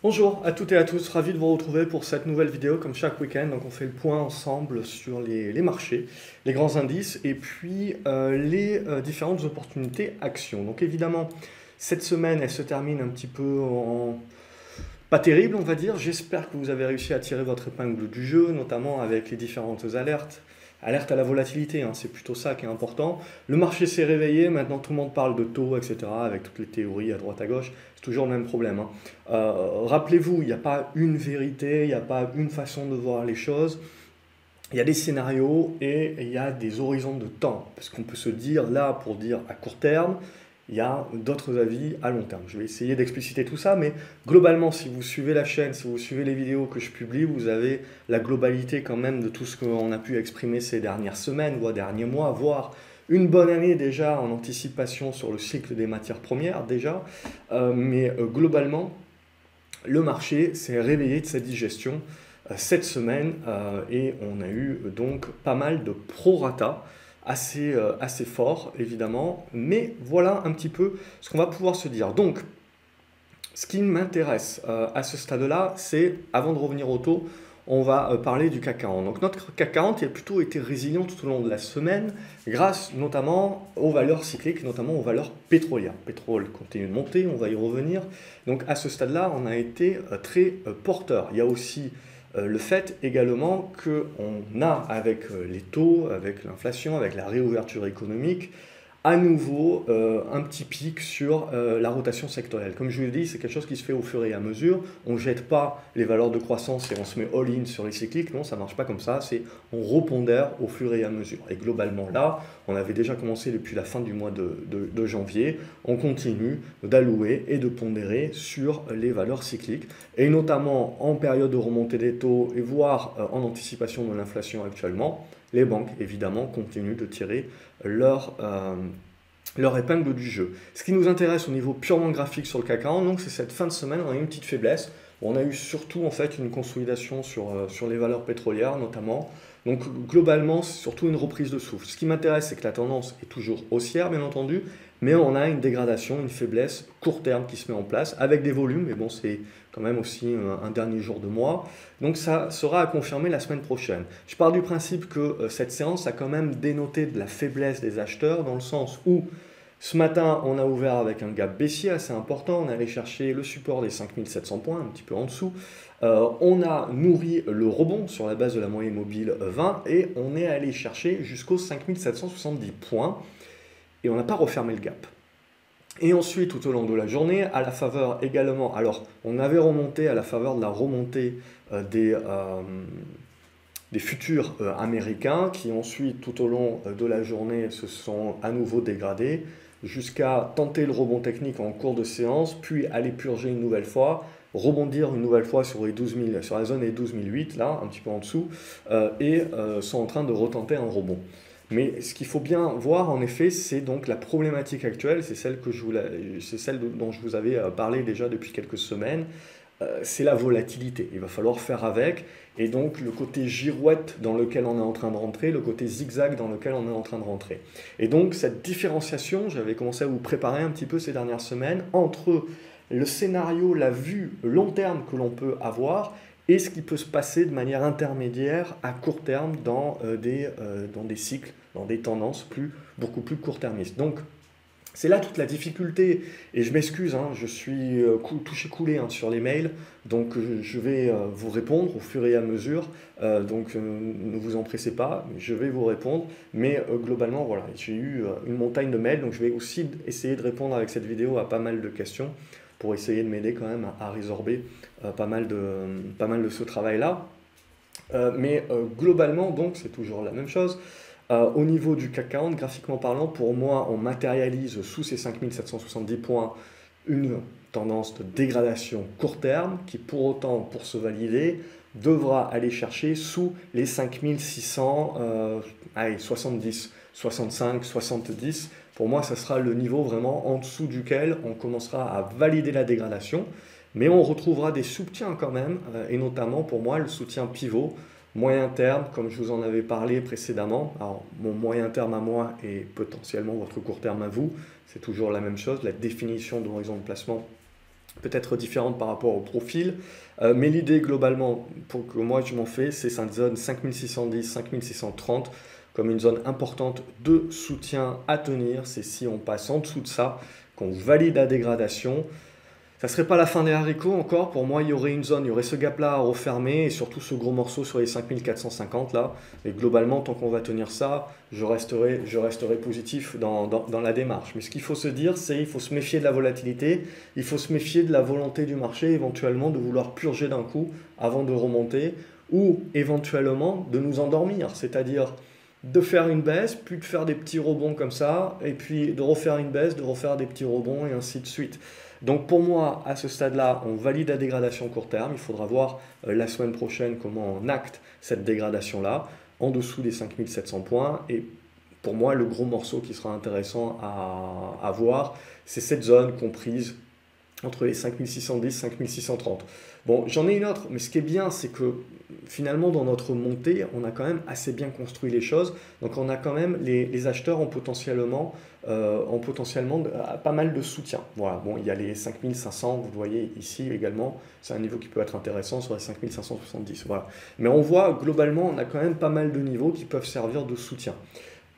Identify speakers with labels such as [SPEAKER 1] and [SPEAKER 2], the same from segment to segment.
[SPEAKER 1] Bonjour à toutes et à tous, ravi de vous retrouver pour cette nouvelle vidéo comme chaque week-end. Donc on fait le point ensemble sur les marchés, les grands indices et puis les différentes opportunités actions. Donc évidemment, cette semaine elle se termine un petit peu en pas terrible on va dire. J'espère que vous avez réussi à tirer votre épingle du jeu, notamment avec les différentes alertes. Alerte à la volatilité, hein, c'est plutôt ça qui est important. Le marché s'est réveillé, maintenant tout le monde parle de taux, etc., avec toutes les théories à droite à gauche. C'est toujours le même problème, hein. Rappelez-vous, il n'y a pas une vérité, il n'y a pas une façon de voir les choses. Il y a des scénarios et il y a des horizons de temps. Parce qu'on peut se dire là, pour dire à court terme, il y a d'autres avis à long terme. Je vais essayer d'expliciter tout ça, mais globalement, si vous suivez la chaîne, si vous suivez les vidéos que je publie, vous avez la globalité quand même de tout ce qu'on a pu exprimer ces dernières semaines, voire derniers mois, voire une bonne année déjà en anticipation sur le cycle des matières premières déjà. Mais globalement, le marché s'est réveillé de sa digestion cette semaine et on a eu donc pas mal de prorata assez fort évidemment, mais voilà un petit peu ce qu'on va pouvoir se dire. Donc ce qui m'intéresse à ce stade-là, c'est, avant de revenir au taux, on va parler du CAC 40. Donc notre CAC 40 a plutôt été résilient tout au long de la semaine, grâce notamment aux valeurs cycliques, notamment aux valeurs pétrolières. Le pétrole continue de monter, on va y revenir. Donc à ce stade-là, on a été très porteur. Il y a aussi le fait également qu'on a, avec les taux, avec l'inflation, avec la réouverture économique, à nouveau un petit pic sur la rotation sectorielle. Comme je vous l'ai dit, c'est quelque chose qui se fait au fur et à mesure. On ne jette pas les valeurs de croissance et on se met all-in sur les cycliques. Non, ça ne marche pas comme ça. C'est on repondère au fur et à mesure. Et globalement, là, on avait déjà commencé depuis la fin du mois de janvier. On continue d'allouer et de pondérer sur les valeurs cycliques. Et notamment en période de remontée des taux et voire en anticipation de l'inflation actuellement, les banques, évidemment, continuent de tirer leur, euh, leur épingle du jeu. Ce qui nous intéresse au niveau purement graphique sur le CAC 40, donc, c'est cette fin de semaine, on a eu une petite faiblesse. On a eu surtout en fait une consolidation sur les valeurs pétrolières notamment. Donc globalement, c'est surtout une reprise de souffle. Ce qui m'intéresse, c'est que la tendance est toujours haussière, bien entendu, mais on a une dégradation, une faiblesse court terme qui se met en place avec des volumes, mais bon, c'est quand même aussi un dernier jour de mois. Donc ça sera à confirmer la semaine prochaine. Je pars du principe que cette séance a quand même dénoté de la faiblesse des acheteurs, dans le sens où ce matin, on a ouvert avec un gap baissier assez important. On est allé chercher le support des 5700 points, un petit peu en dessous. On a nourri le rebond sur la base de la moyenne mobile 20 et on est allé chercher jusqu'aux 5770 points et on n'a pas refermé le gap. Et ensuite, tout au long de la journée, à la faveur également, alors on avait remonté à la faveur de la remontée des futurs américains qui ensuite, tout au long de la journée, se sont à nouveau dégradés jusqu'à tenter le rebond technique en cours de séance, puis aller purger une nouvelle fois, rebondir une nouvelle fois sur, les 12 000, sur la zone des 12 008, là, un petit peu en dessous, et sont en train de retenter un rebond. Mais ce qu'il faut bien voir, en effet, c'est donc la problématique actuelle, c'est celle, dont je vous avais parlé déjà depuis quelques semaines, c'est la volatilité. Il va falloir faire avec. Et donc le côté girouette dans lequel on est en train de rentrer, le côté zigzag dans lequel on est en train de rentrer. Et donc cette différenciation, j'avais commencé à vous préparer un petit peu ces dernières semaines, entre le scénario, la vue long terme que l'on peut avoir et ce qui peut se passer de manière intermédiaire à court terme dans des cycles, dans des tendances beaucoup plus court-termistes. Donc c'est là toute la difficulté, et je m'excuse, hein, je suis touché coulé hein, sur les mails, donc je vais vous répondre au fur et à mesure, donc ne vous empressez pas, je vais vous répondre, mais globalement voilà, j'ai eu une montagne de mails, donc je vais aussi essayer de répondre avec cette vidéo à pas mal de questions, pour essayer de m'aider quand même à résorber pas mal de ce travail-là. Mais globalement, donc, c'est toujours la même chose. Au niveau du CAC 40, graphiquement parlant, pour moi, on matérialise sous ces 5770 points une tendance de dégradation court terme qui, pour autant, pour se valider, devra aller chercher sous les 5600, 70, 65, 70. Pour moi, ça sera le niveau vraiment en dessous duquel on commencera à valider la dégradation. Mais on retrouvera des soutiens quand même, et notamment pour moi le soutien pivot, moyen terme, comme je vous en avais parlé précédemment. Alors mon moyen terme à moi et potentiellement votre court terme à vous, c'est toujours la même chose, la définition d'horizon de placement peut-être différente par rapport au profil, mais l'idée globalement, pour que moi je m'en fais, c'est cette zone 5610, 5630 comme une zone importante de soutien à tenir. C'est si on passe en dessous de ça, qu'on valide la dégradation. Ça serait pas la fin des haricots encore. Pour moi, il y aurait une zone, il y aurait ce gap-là à refermer et surtout ce gros morceau sur les 5450 là. Et globalement, tant qu'on va tenir ça, je resterai positif dans la démarche. Mais ce qu'il faut se dire, c'est qu'il faut se méfier de la volatilité, il faut se méfier de la volonté du marché éventuellement de vouloir purger d'un coup avant de remonter ou éventuellement de nous endormir. C'est-à-dire de faire une baisse, puis de faire des petits rebonds comme ça, et puis de refaire une baisse, de refaire des petits rebonds et ainsi de suite. Donc pour moi, à ce stade-là, on valide la dégradation court terme. Il faudra voir la semaine prochaine comment on acte cette dégradation-là, en dessous des 5700 points. Et pour moi, le gros morceau qui sera intéressant à voir, c'est cette zone comprise entre les 5610 et 5630. Bon, j'en ai une autre, mais ce qui est bien, c'est que finalement, dans notre montée, on a quand même assez bien construit les choses. Donc, on a quand même, les acheteurs ont potentiellement pas mal de soutien. Voilà, bon, il y a les 5500, vous le voyez ici également, c'est un niveau qui peut être intéressant sur les 5570. Voilà. Mais on voit, globalement, on a quand même pas mal de niveaux qui peuvent servir de soutien.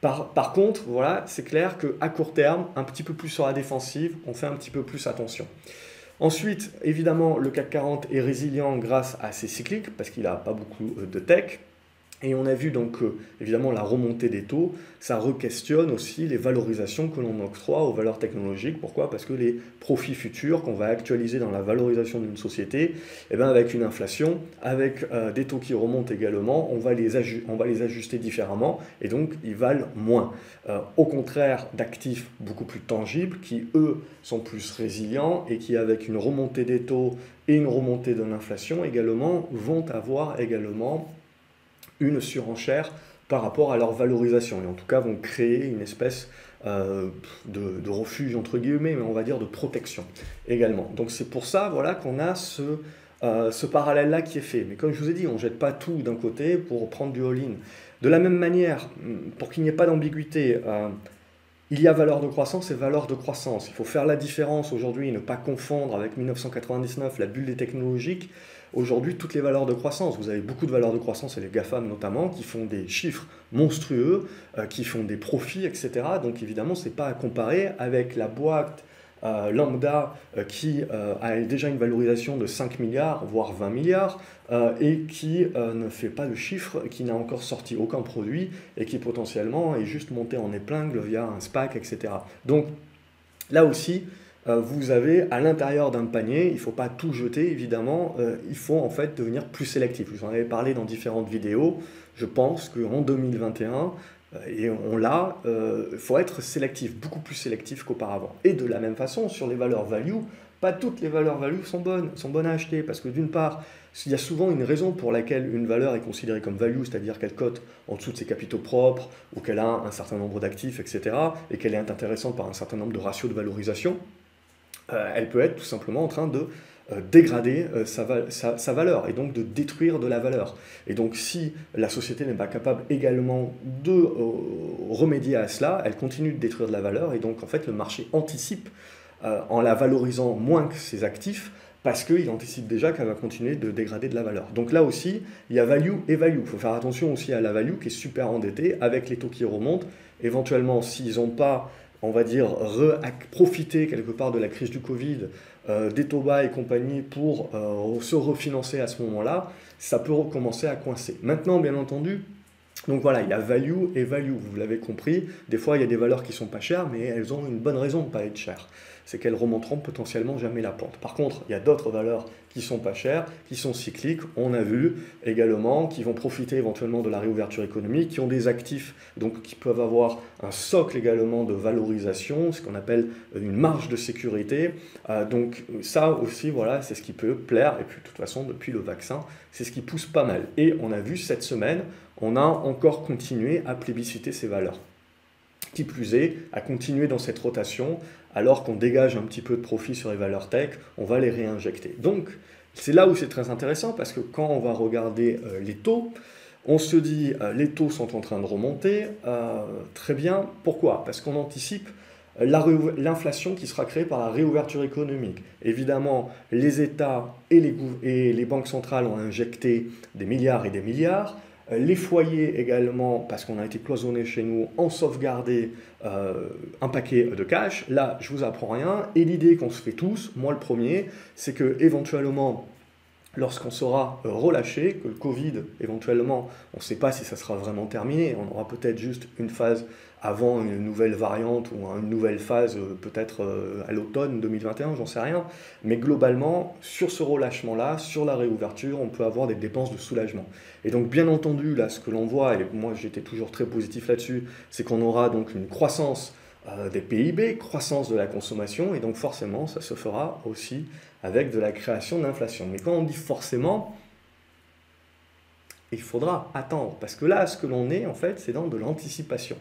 [SPEAKER 1] Par contre, voilà, c'est clair qu'à court terme, un petit peu plus sur la défensive, on fait un petit peu plus attention. Ensuite, évidemment, le CAC 40 est résilient grâce à ses cycliques, parce qu'il n'a pas beaucoup de tech. Et on a vu donc évidemment la remontée des taux, ça re-questionne aussi les valorisations que l'on octroie aux valeurs technologiques. Pourquoi? Parce que les profits futurs qu'on va actualiser dans la valorisation d'une société, eh bien avec une inflation, avec des taux qui remontent également, on va les ajuster différemment et donc ils valent moins. Au contraire d'actifs beaucoup plus tangibles qui eux sont plus résilients et qui avec une remontée des taux et une remontée de l'inflation également vont avoir également une surenchère par rapport à leur valorisation et en tout cas vont créer une espèce de refuge entre guillemets, mais on va dire de protection également. Donc c'est pour ça voilà, qu'on a ce parallèle-là qui est fait. Mais comme je vous ai dit, on ne jette pas tout d'un côté pour prendre du all-in. De la même manière, pour qu'il n'y ait pas d'ambiguïté, il y a valeur de croissance et valeur de croissance. Il faut faire la différence aujourd'hui et ne pas confondre avec 1999, la bulle des technologiques. Aujourd'hui, toutes les valeurs de croissance, vous avez beaucoup de valeurs de croissance, et les GAFAM notamment, qui font des chiffres monstrueux, qui font des profits, etc. Donc évidemment, ce n'est pas à comparer avec la boîte lambda qui a déjà une valorisation de 5 milliards, voire 20 milliards, et qui ne fait pas de chiffres, qui n'a encore sorti aucun produit, et qui potentiellement est juste monté en épingle via un SPAC, etc. Donc là aussi, vous avez à l'intérieur d'un panier, il ne faut pas tout jeter évidemment, il faut en fait devenir plus sélectif. Je vous en avais parlé dans différentes vidéos, je pense qu'en 2021, et on l'a, il faut être sélectif, beaucoup plus sélectif qu'auparavant. Et de la même façon, sur les valeurs value, pas toutes les valeurs value sont bonnes à acheter, parce que d'une part, il y a souvent une raison pour laquelle une valeur est considérée comme value, c'est-à-dire qu'elle cote en dessous de ses capitaux propres, ou qu'elle a un certain nombre d'actifs, etc., et qu'elle est intéressante par un certain nombre de ratios de valorisation. Elle peut être tout simplement en train de dégrader sa valeur et donc de détruire de la valeur. Et donc si la société n'est pas capable également de remédier à cela, elle continue de détruire de la valeur et donc en fait le marché anticipe en la valorisant moins que ses actifs parce qu'il anticipe déjà qu'elle va continuer de dégrader de la valeur. Donc là aussi, il y a value et value. Il faut faire attention aussi à la value qui est super endettée avec les taux qui remontent. Éventuellement, s'ils n'ont pas on va dire, profiter quelque part de la crise du Covid, des taux bas et compagnie pour se refinancer à ce moment-là, ça peut recommencer à coincer. Maintenant, bien entendu, donc voilà, il y a value et value, vous l'avez compris. Des fois, il y a des valeurs qui sont pas chères, mais elles ont une bonne raison de ne pas être chères. C'est qu'elles remonteront potentiellement jamais la pente. Par contre, il y a d'autres valeurs qui sont pas chères, qui sont cycliques, on a vu également, qui vont profiter éventuellement de la réouverture économique, qui ont des actifs, donc qui peuvent avoir un socle également de valorisation, ce qu'on appelle une marge de sécurité. Donc ça aussi, voilà, c'est ce qui peut plaire. Et puis de toute façon, depuis le vaccin, c'est ce qui pousse pas mal. Et on a vu cette semaine, on a encore continué à plébisciter ces valeurs. Qui plus est, à continuer dans cette rotation, alors qu'on dégage un petit peu de profit sur les valeurs tech, on va les réinjecter. Donc, c'est là où c'est très intéressant, parce que quand on va regarder les taux, on se dit les taux sont en train de remonter, très bien. Pourquoi? Parce qu'on anticipe l'inflation qui sera créée par la réouverture économique. Évidemment, les États et les banques centrales ont injecté des milliards et des milliards. Les foyers également, parce qu'on a été cloisonnés chez nous, ont sauvegardé un paquet de cash. Là, je vous apprends rien. Et l'idée qu'on se fait tous, moi le premier, c'est que éventuellement, lorsqu'on sera relâché, que le Covid, éventuellement, on ne sait pas si ça sera vraiment terminé, on aura peut-être juste une phase avant une nouvelle variante ou une nouvelle phase peut-être à l'automne 2021, j'en sais rien. Mais globalement, sur ce relâchement-là, sur la réouverture, on peut avoir des dépenses de soulagement. Et donc bien entendu, là, ce que l'on voit, et moi j'étais toujours très positif là-dessus, c'est qu'on aura donc une croissance des PIB, croissance de la consommation, et donc forcément, ça se fera aussi avec de la création d'inflation. Mais quand on dit forcément, il faudra attendre, parce que là, ce que l'on est, en fait, c'est dans de l'anticipation.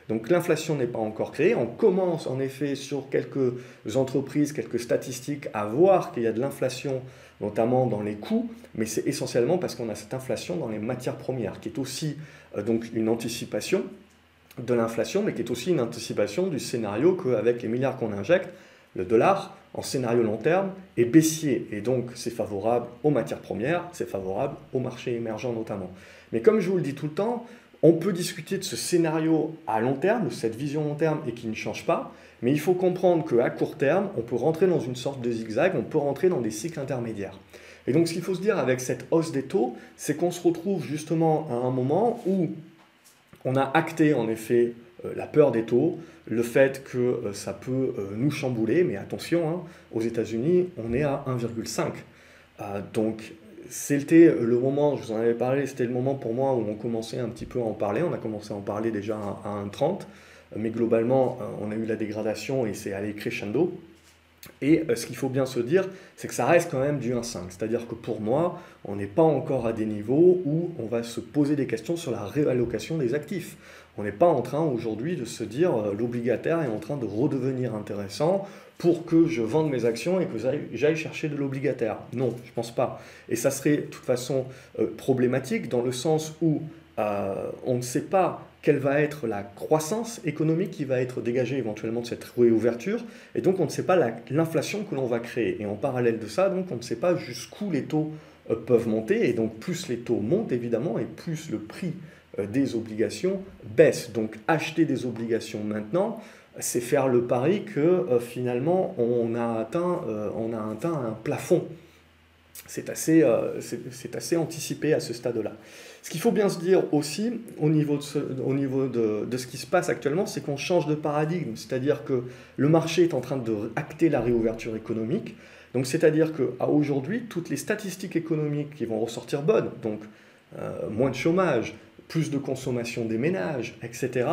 [SPEAKER 1] Donc l'inflation n'est pas encore créée, on commence en effet sur quelques entreprises, quelques statistiques à voir qu'il y a de l'inflation, notamment dans les coûts, mais c'est essentiellement parce qu'on a cette inflation dans les matières premières, qui est aussi donc une anticipation de l'inflation, mais qui est aussi une anticipation du scénario qu'avec les milliards qu'on injecte, le dollar, en scénario long terme, est baissier. Et donc, c'est favorable aux matières premières, c'est favorable aux marchés émergents notamment. Mais comme je vous le dis tout le temps, on peut discuter de ce scénario à long terme, de cette vision long terme, et qui ne change pas. Mais il faut comprendre qu'à court terme, on peut rentrer dans une sorte de zigzag, on peut rentrer dans des cycles intermédiaires. Et donc, ce qu'il faut se dire avec cette hausse des taux, c'est qu'on se retrouve justement à un moment où on a acté en effet la peur des taux, le fait que ça peut nous chambouler, mais attention, hein, aux États-Unis, on est à 1,5. Donc c'était le moment, je vous en avais parlé, c'était le moment pour moi où on commençait un petit peu à en parler. On a commencé à en parler déjà à 1,30, mais globalement, on a eu la dégradation et c'est allé crescendo. Et ce qu'il faut bien se dire, c'est que ça reste quand même du 1,5. C'est-à-dire que pour moi, on n'est pas encore à des niveaux où on va se poser des questions sur la réallocation des actifs. On n'est pas en train aujourd'hui de se dire l'obligataire est en train de redevenir intéressant pour que je vende mes actions et que j'aille chercher de l'obligataire. Non, je ne pense pas. Et ça serait de toute façon problématique dans le sens où on ne sait pas quelle va être la croissance économique qui va être dégagée éventuellement de cette réouverture, et donc on ne sait pas l'inflation que l'on va créer. Et en parallèle de ça, donc on ne sait pas jusqu'où les taux peuvent monter, et donc plus les taux montent évidemment, et plus le prix des obligations baisse. Donc acheter des obligations maintenant, c'est faire le pari que finalement on a atteint un plafond. C'est assez anticipé à ce stade-là. Ce qu'il faut bien se dire aussi au niveau de ce qui se passe actuellement, c'est qu'on change de paradigme. C'est-à-dire que le marché est en train de acter la réouverture économique. Donc c'est-à-dire qu'à aujourd'hui, toutes les statistiques économiques qui vont ressortir bonnes, donc moins de chômage, plus de consommation des ménages, etc.,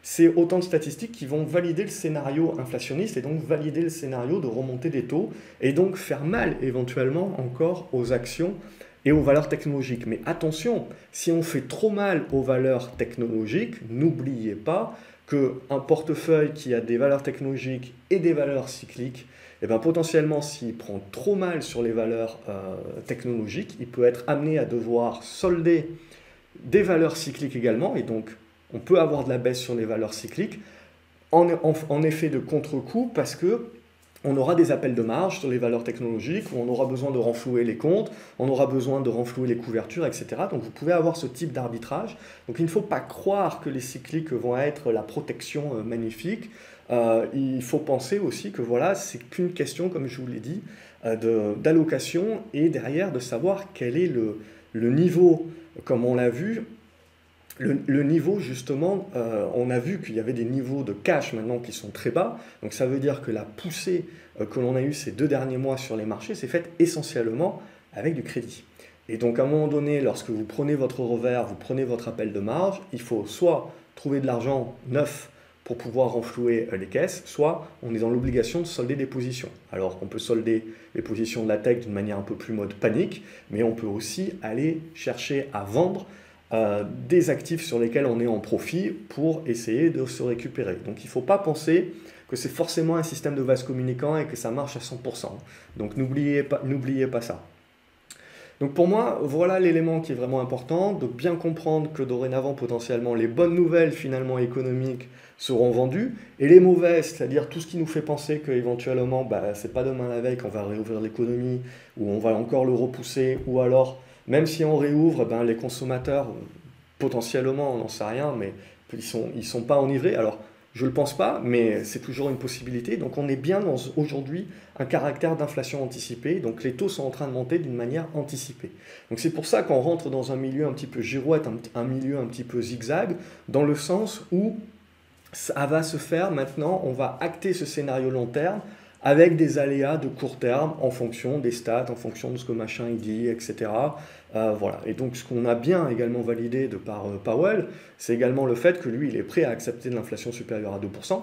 [SPEAKER 1] c'est autant de statistiques qui vont valider le scénario inflationniste et donc valider le scénario de remontée des taux et donc faire mal éventuellement encore aux actions et aux valeurs technologiques. Mais attention, si on fait trop mal aux valeurs technologiques, n'oubliez pas qu'un portefeuille qui a des valeurs technologiques et des valeurs cycliques, eh bien, potentiellement, s'il prend trop mal sur les valeurs technologiques, il peut être amené à devoir solder des valeurs cycliques également, et donc on peut avoir de la baisse sur les valeurs cycliques en effet de contre-coup parce que on aura des appels de marge sur les valeurs technologiques, où on aura besoin de renflouer les comptes, on aura besoin de renflouer les couvertures, etc. Donc vous pouvez avoir ce type d'arbitrage. Donc il ne faut pas croire que les cycliques vont être la protection magnifique. Il faut penser aussi que voilà, c'est qu'une question, comme je vous l'ai dit, d'allocation et derrière de savoir quel est le niveau, comme on l'a vu. Le niveau, justement, on a vu qu'il y avait des niveaux de cash maintenant qui sont très bas. Donc ça veut dire que la poussée que l'on a eue ces 2 derniers mois sur les marchés s'est faite essentiellement avec du crédit. Et donc à un moment donné, lorsque vous prenez votre revers, vous prenez votre appel de marge, il faut soit trouver de l'argent neuf pour pouvoir renflouer les caisses, soit on est dans l'obligation de solder des positions. Alors on peut solder les positions de la tech d'une manière un peu plus mode panique, mais on peut aussi aller chercher à vendre des actifs sur lesquels on est en profit pour essayer de se récupérer. Donc il ne faut pas penser que c'est forcément un système de vase communicant et que ça marche à 100%. Donc n'oubliez pas ça. Donc pour moi, voilà l'élément qui est vraiment important, de bien comprendre que dorénavant, potentiellement, les bonnes nouvelles finalement économiques seront vendues, et les mauvaises, c'est-à-dire tout ce qui nous fait penser qu'éventuellement, bah, c'est pas demain la veille qu'on va réouvrir l'économie, ou on va encore le repousser, ou alors, même si on réouvre, ben, les consommateurs, potentiellement, on n'en sait rien, mais ils sont pas enivrés. Alors, je ne le pense pas, mais c'est toujours une possibilité. Donc on est bien dans aujourd'hui un caractère d'inflation anticipée. Donc les taux sont en train de monter d'une manière anticipée. Donc c'est pour ça qu'on rentre dans un milieu un petit peu girouette, un milieu un petit peu zigzag, dans le sens où ça va se faire maintenant, on va acter ce scénario long terme avec des aléas de court terme en fonction des stats, en fonction de ce que machin il dit, etc. Voilà. Et donc ce qu'on a bien également validé de par Powell, c'est également le fait que lui, il est prêt à accepter de l'inflation supérieure à 2%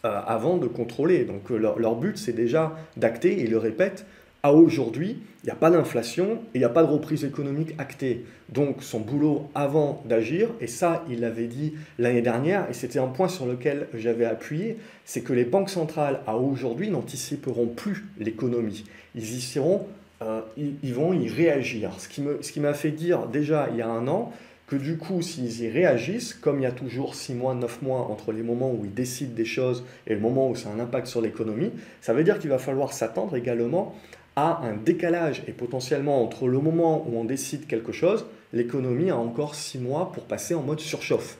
[SPEAKER 1] avant de contrôler. Donc leur but, c'est déjà d'acter, et ils le répètent, à aujourd'hui, il n'y a pas d'inflation et il n'y a pas de reprise économique actée. Donc son boulot avant d'agir, et ça il l'avait dit l'année dernière, et c'était un point sur lequel j'avais appuyé, c'est que les banques centrales à aujourd'hui n'anticiperont plus l'économie. Ils vont y réagir. Ce qui m'a fait dire déjà il y a un an que du coup, s'ils y réagissent, comme il y a toujours 6 mois, 9 mois entre les moments où ils décident des choses et le moment où ça a un impact sur l'économie, ça veut dire qu'il va falloir s'attendre également à un décalage, et potentiellement entre le moment où on décide quelque chose, l'économie a encore 6 mois pour passer en mode surchauffe.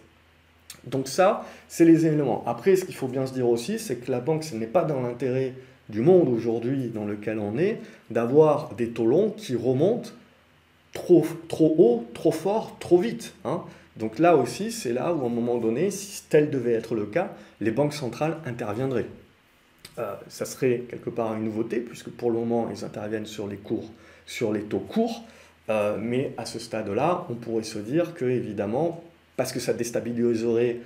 [SPEAKER 1] Donc ça, c'est les éléments. Après, ce qu'il faut bien se dire aussi, c'est que la banque, ce n'est pas dans l'intérêt du monde aujourd'hui dans lequel on est, d'avoir des taux longs qui remontent trop haut, trop fort, trop vite, hein. Donc là aussi, c'est là où à un moment donné, si tel devait être le cas, les banques centrales interviendraient. Ça serait quelque part une nouveauté, puisque pour le moment, ils interviennent sur les cours, sur les taux courts, mais à ce stade-là, on pourrait se dire que, évidemment, parce que ça déstabiliserait,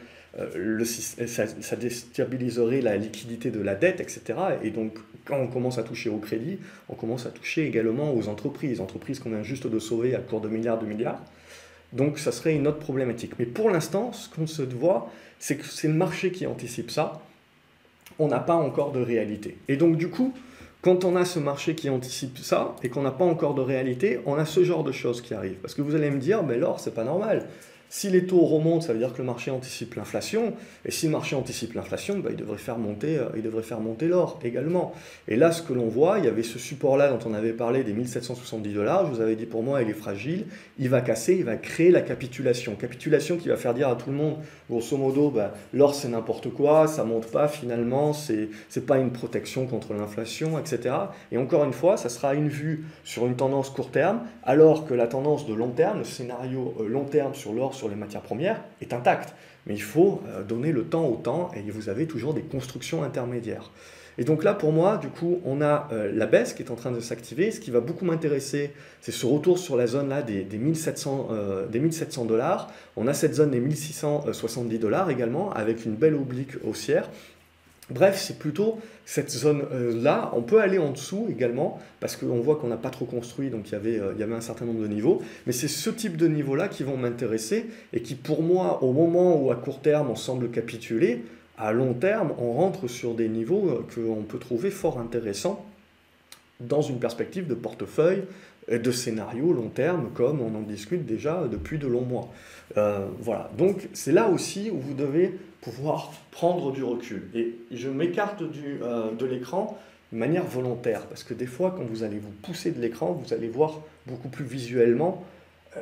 [SPEAKER 1] ça déstabiliserait la liquidité de la dette, etc. Et donc, quand on commence à toucher au crédit, on commence à toucher également aux entreprises qu'on vient juste de sauver à court de milliards. Donc, ça serait une autre problématique. Mais pour l'instant, ce qu'on se voit, c'est que c'est le marché qui anticipe ça. On n'a pas encore de réalité. Et donc du coup, quand on a ce marché qui anticipe ça et qu'on n'a pas encore de réalité, on a ce genre de choses qui arrivent. Parce que vous allez me dire, mais l'or, c'est pas normal. Si les taux remontent, ça veut dire que le marché anticipe l'inflation. Et si le marché anticipe l'inflation, bah, il devrait faire monter l'or également. Et là, ce que l'on voit, il y avait ce support-là dont on avait parlé des 1770 $. Je vous avais dit, pour moi, il est fragile. Il va casser, il va créer la capitulation. Capitulation qui va faire dire à tout le monde, grosso modo, bah, l'or, c'est n'importe quoi, ça monte pas finalement, c'est pas une protection contre l'inflation, etc. Et encore une fois, ça sera une vue sur une tendance court terme, alors que la tendance de long terme, le scénario long terme sur l'or, sur les matières premières, est intact. Mais il faut donner le temps au temps, et vous avez toujours des constructions intermédiaires. Et donc là, pour moi, du coup, on a la baisse qui est en train de s'activer. Ce qui va beaucoup m'intéresser, c'est ce retour sur la zone là des 1700 $. On a cette zone des 1670 $ également, avec une belle oblique haussière. Bref, c'est plutôt cette zone-là. On peut aller en dessous également, parce qu'on voit qu'on n'a pas trop construit, donc il y avait un certain nombre de niveaux. Mais c'est ce type de niveaux-là qui vont m'intéresser, et qui pour moi, au moment où à court terme on semble capituler, à long terme, on rentre sur des niveaux qu'on peut trouver fort intéressants dans une perspective de portefeuille, de scénario long terme, comme on en discute déjà depuis de longs mois. Voilà, donc c'est là aussi où vous devez pouvoir prendre du recul. Et je m'écarte de l'écran de manière volontaire, parce que des fois, quand vous allez vous pousser de l'écran, vous allez voir beaucoup plus visuellement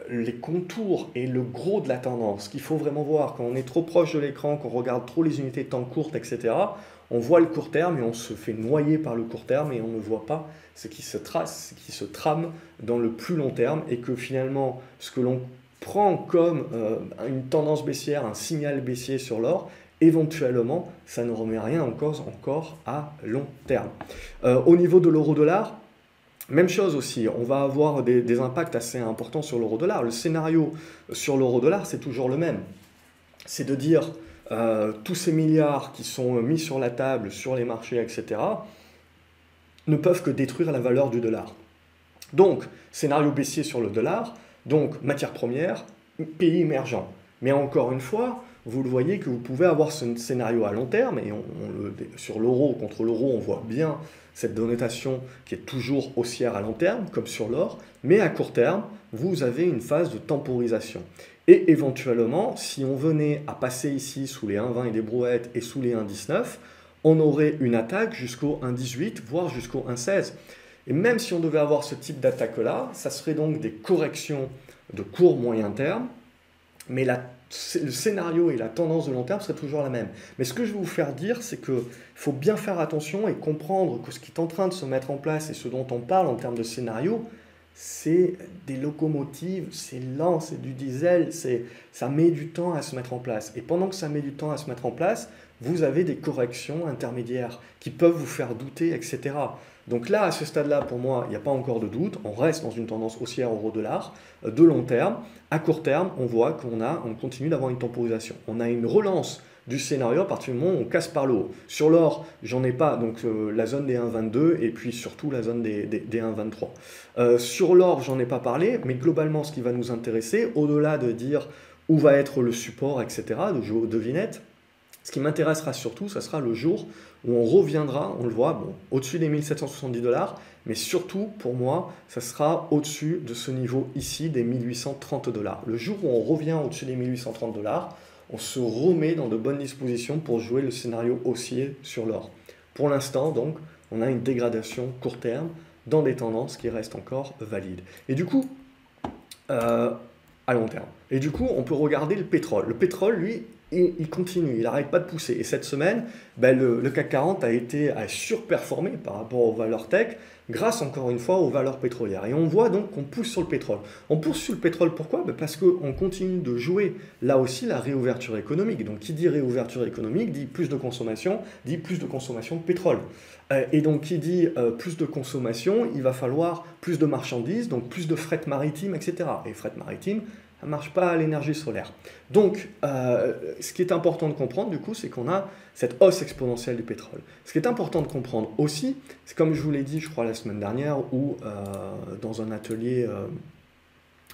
[SPEAKER 1] les contours et le gros de la tendance. Ce qu'il faut vraiment voir, quand on est trop proche de l'écran, qu'on regarde trop les unités de temps courtes, etc., on voit le court terme et on se fait noyer par le court terme et on ne voit pas ce qui se trace, ce qui se trame dans le plus long terme, et que finalement, ce que l'on prend comme une tendance baissière, un signal baissier sur l'or, éventuellement, ça ne remet rien en cause encore à long terme. Au niveau de l'euro-dollar, même chose aussi, on va avoir des impacts assez importants sur l'euro-dollar. Le scénario sur l'euro-dollar, c'est toujours le même. C'est de dire tous ces milliards qui sont mis sur la table, sur les marchés, etc., ne peuvent que détruire la valeur du dollar. Donc, scénario baissier sur le dollar, donc matières premières, pays émergents. Mais encore une fois, vous le voyez que vous pouvez avoir ce scénario à long terme, et sur l'euro, contre l'euro, on voit bien cette notation qui est toujours haussière à long terme, comme sur l'or, mais à court terme, vous avez une phase de temporisation. Et éventuellement, si on venait à passer ici sous les 1,20 et des brouettes et sous les 1,19, on aurait une attaque jusqu'au 1,18, voire jusqu'au 1,16. Et même si on devait avoir ce type d'attaque-là, ça serait donc des corrections de court moyen terme, mais le scénario et la tendance de long terme seraient toujours la même. Mais ce que je vais vous faire dire, c'est qu'il faut bien faire attention et comprendre que ce qui est en train de se mettre en place et ce dont on parle en termes de scénario, c'est des locomotives, c'est lent, c'est du diesel, ça met du temps à se mettre en place. Et pendant que ça met du temps à se mettre en place, vous avez des corrections intermédiaires qui peuvent vous faire douter, etc. Donc là, à ce stade-là, pour moi, il n'y a pas encore de doute. On reste dans une tendance haussière euro-dollar de long terme. À court terme, on voit qu'on continue d'avoir une temporisation. On a une relance du scénario à partir du moment où on casse par le haut. Sur l'or, j'en ai pas, donc la zone des 1,22 et puis surtout la zone des 1,23. Sur l'or, j'en ai pas parlé, mais globalement, ce qui va nous intéresser, au-delà de dire où va être le support, etc., de jouer aux devinettes, ce qui m'intéressera surtout, ce sera le jour où on reviendra, on le voit, bon, au-dessus des 1770 $, mais surtout, pour moi, ça sera au-dessus de ce niveau ici, des 1830 $. Le jour où on revient au-dessus des 1830 $, on se remet dans de bonnes dispositions pour jouer le scénario haussier sur l'or. Pour l'instant, donc, on a une dégradation court terme dans des tendances qui restent encore valides. Et du coup, à long terme. Et du coup, on peut regarder le pétrole. Le pétrole, lui, il continue, il n'arrête pas de pousser. Et cette semaine, le CAC 40 a surperformé par rapport aux valeurs tech, grâce encore une fois aux valeurs pétrolières. Et on voit donc qu'on pousse sur le pétrole. On pousse sur le pétrole, pourquoi? Parce qu'on continue de jouer là aussi la réouverture économique. Donc qui dit réouverture économique dit plus de consommation de pétrole. Et donc qui dit plus de consommation, il va falloir plus de marchandises, donc plus de fret maritime, etc. Et fret maritime, ça ne marche pas à l'énergie solaire. Donc, ce qui est important de comprendre, du coup, c'est qu'on a cette hausse exponentielle du pétrole. Ce qui est important de comprendre aussi, c'est comme je vous l'ai dit, je crois, la semaine dernière, ou dans un atelier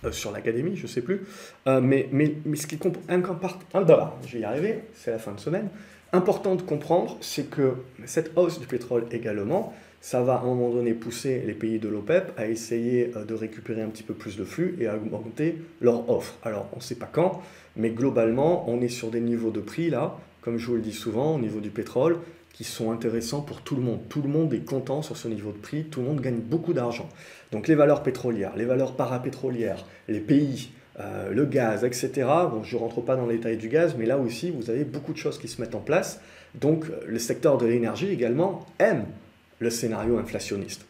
[SPEAKER 1] sur l'académie, je ne sais plus, mais ce qui est important, je vais y arriver, c'est la fin de semaine, important de comprendre, c'est que cette hausse du pétrole également, ça va à un moment donné pousser les pays de l'OPEP à essayer de récupérer un petit peu plus de flux et à augmenter leur offre. Alors, on ne sait pas quand, mais globalement, on est sur des niveaux de prix, là, comme je vous le dis souvent, au niveau du pétrole, qui sont intéressants pour tout le monde. Tout le monde est content sur ce niveau de prix, tout le monde gagne beaucoup d'argent. Donc les valeurs pétrolières, les valeurs parapétrolières, les pays, le gaz, etc. Bon, je ne rentre pas dans les détails du gaz, mais là aussi, vous avez beaucoup de choses qui se mettent en place. Donc le secteur de l'énergie également aime le scénario inflationniste.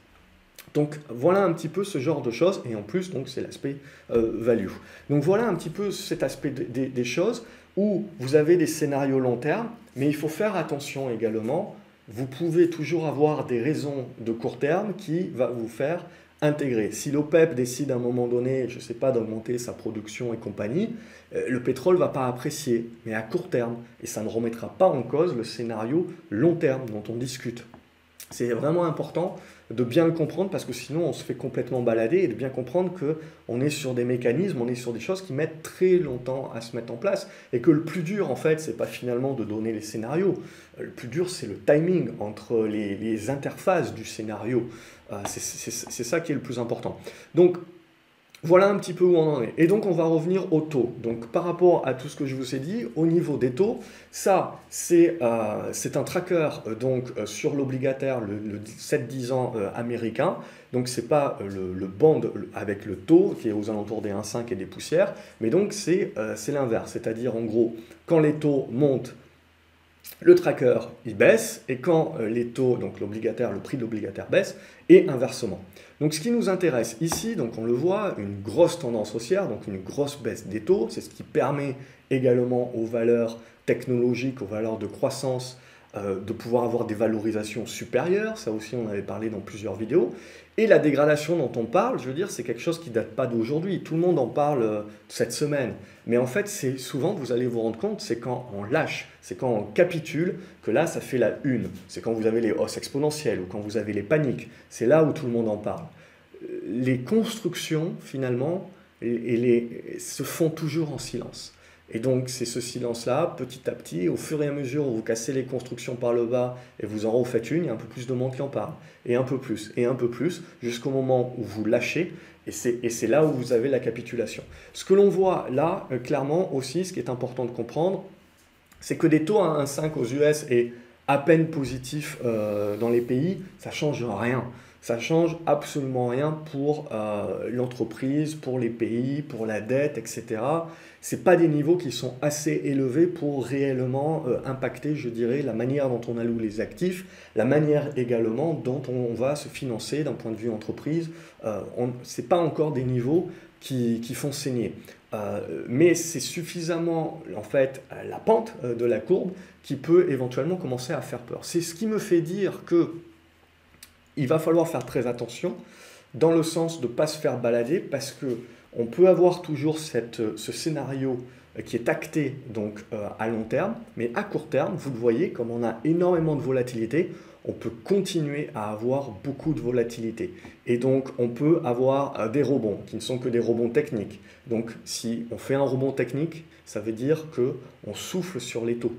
[SPEAKER 1] Donc voilà un petit peu ce genre de choses, et en plus donc c'est l'aspect value. Donc voilà un petit peu cet aspect des choses où vous avez des scénarios long terme, mais il faut faire attention également, vous pouvez toujours avoir des raisons de court terme qui va vous faire intégrer. Si l'OPEP décide à un moment donné, je ne sais pas, d'augmenter sa production et compagnie, le pétrole ne va pas apprécier, mais à court terme, et ça ne remettra pas en cause le scénario long terme dont on discute. C'est vraiment important de bien le comprendre parce que sinon on se fait complètement balader et de bien comprendre qu'on est sur des mécanismes, on est sur des choses qui mettent très longtemps à se mettre en place et que le plus dur en fait c'est pas finalement de donner les scénarios, le plus dur c'est le timing entre les interfaces du scénario, c'est ça qui est le plus important. Donc voilà un petit peu où on en est. Et donc, on va revenir aux taux. Donc, par rapport à tout ce que je vous ai dit, au niveau des taux, ça, c'est un tracker sur l'obligataire, le 7-10 ans américain. Donc, ce n'est pas le bond avec le taux qui est aux alentours des 1,5 et des poussières, mais donc c'est l'inverse. C'est-à-dire, en gros, quand les taux montent, le tracker, il baisse, et quand les taux, donc l'obligataire, le prix de l'obligataire baisse, et inversement. Donc ce qui nous intéresse ici, donc on le voit, une grosse tendance haussière, donc une grosse baisse des taux, c'est ce qui permet également aux valeurs technologiques, aux valeurs de croissance, de pouvoir avoir des valorisations supérieures, ça aussi on avait parlé dans plusieurs vidéos, et la dégradation dont on parle, je veux dire, c'est quelque chose qui ne date pas d'aujourd'hui, tout le monde en parle cette semaine, mais en fait c'est souvent, vous allez vous rendre compte, c'est quand on lâche, c'est quand on capitule, que là ça fait la une, c'est quand vous avez les hausses exponentielles ou quand vous avez les paniques, c'est là où tout le monde en parle. Les constructions finalement se font toujours en silence. Et donc, c'est ce silence-là, petit à petit, au fur et à mesure où vous cassez les constructions par le bas et vous en refaites une, il y a un peu plus de monde qui en parle. Et un peu plus, jusqu'au moment où vous lâchez, et c'est là où vous avez la capitulation. Ce que l'on voit là, clairement aussi, ce qui est important de comprendre, c'est que des taux à 1,5 aux US et à peine positifs dans les pays, ça ne change rien. Ça change absolument rien pour l'entreprise, pour les pays, pour la dette, etc. Ce pas des niveaux qui sont assez élevés pour réellement impacter, je dirais, la manière dont on alloue les actifs, la manière également dont on va se financer d'un point de vue entreprise. Ce n'est pas encore des niveaux qui font saigner. Mais c'est suffisamment, en fait, la pente de la courbe qui peut éventuellement commencer à faire peur. C'est ce qui me fait dire que il va falloir faire très attention dans le sens de ne pas se faire balader parce que on peut avoir toujours ce scénario qui est acté donc, à long terme, mais à court terme, vous le voyez, comme on a énormément de volatilité, on peut continuer à avoir beaucoup de volatilité. Et donc, on peut avoir des rebonds qui ne sont que des rebonds techniques. Donc, si on fait un rebond technique, ça veut dire qu'on souffle sur les taux.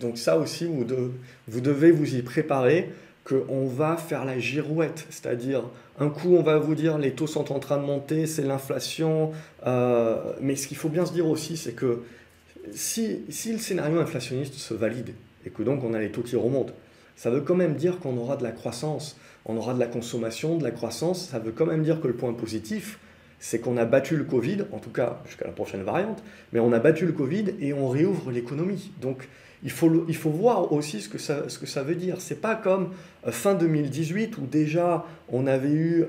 [SPEAKER 1] Donc ça aussi, vous devez vous y préparer, qu'on va faire la girouette, c'est-à-dire un coup on va vous dire les taux sont en train de monter, c'est l'inflation, mais ce qu'il faut bien se dire aussi, c'est que si le scénario inflationniste se valide et que donc on a les taux qui remontent, ça veut quand même dire qu'on aura de la croissance, on aura de la consommation, de la croissance, ça veut quand même dire que le point positif, c'est qu'on a battu le Covid, en tout cas jusqu'à la prochaine variante, mais on a battu le Covid et on réouvre l'économie. Donc il faut voir aussi ce que ça veut dire. C'est pas comme fin 2018 où déjà on avait eu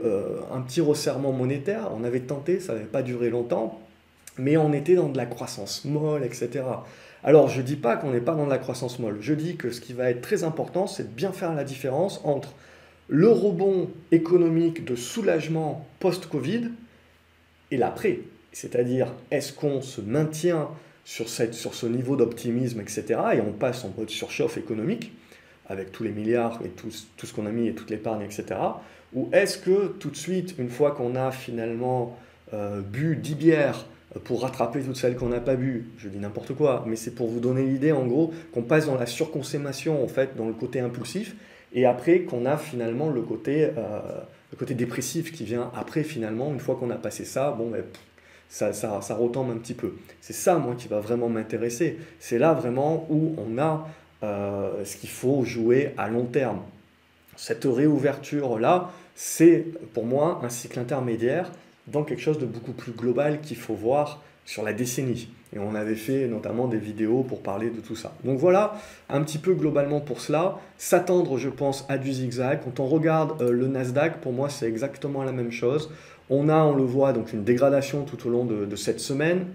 [SPEAKER 1] un petit resserrement monétaire, on avait tenté, ça n'avait pas duré longtemps, mais on était dans de la croissance molle, etc. Alors je ne dis pas qu'on n'est pas dans de la croissance molle, je dis que ce qui va être très important, c'est de bien faire la différence entre le rebond économique de soulagement post-Covid et l'après. C'est-à-dire, est-ce qu'on se maintient sur ce niveau d'optimisme, etc., et on passe en mode surchauffe économique, avec tous les milliards et tout ce qu'on a mis et toute l'épargne, etc., ou est-ce que tout de suite, une fois qu'on a finalement bu 10 bières pour rattraper toutes celles qu'on n'a pas bu, je dis n'importe quoi, mais c'est pour vous donner l'idée, en gros, qu'on passe dans la surconsommation, en fait, dans le côté impulsif, et après qu'on a finalement le côté dépressif qui vient après, finalement, une fois qu'on a passé ça, bon, ben, ça retombe un petit peu. C'est ça, moi, qui va vraiment m'intéresser. C'est là vraiment où on a ce qu'il faut jouer à long terme. Cette réouverture-là, c'est pour moi un cycle intermédiaire dans quelque chose de beaucoup plus global qu'il faut voir sur la décennie. Et on avait fait notamment des vidéos pour parler de tout ça. Donc voilà, un petit peu globalement pour cela. S'attendre, je pense, à du zigzag. Quand on regarde le Nasdaq, pour moi, c'est exactement la même chose. On le voit, donc une dégradation tout au long de cette semaine.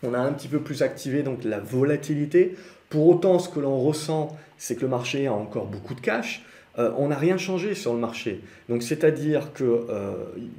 [SPEAKER 1] On a un petit peu plus activé donc la volatilité. Pour autant, ce que l'on ressent, c'est que le marché a encore beaucoup de cash. On n'a rien changé sur le marché. Donc, c'est-à-dire que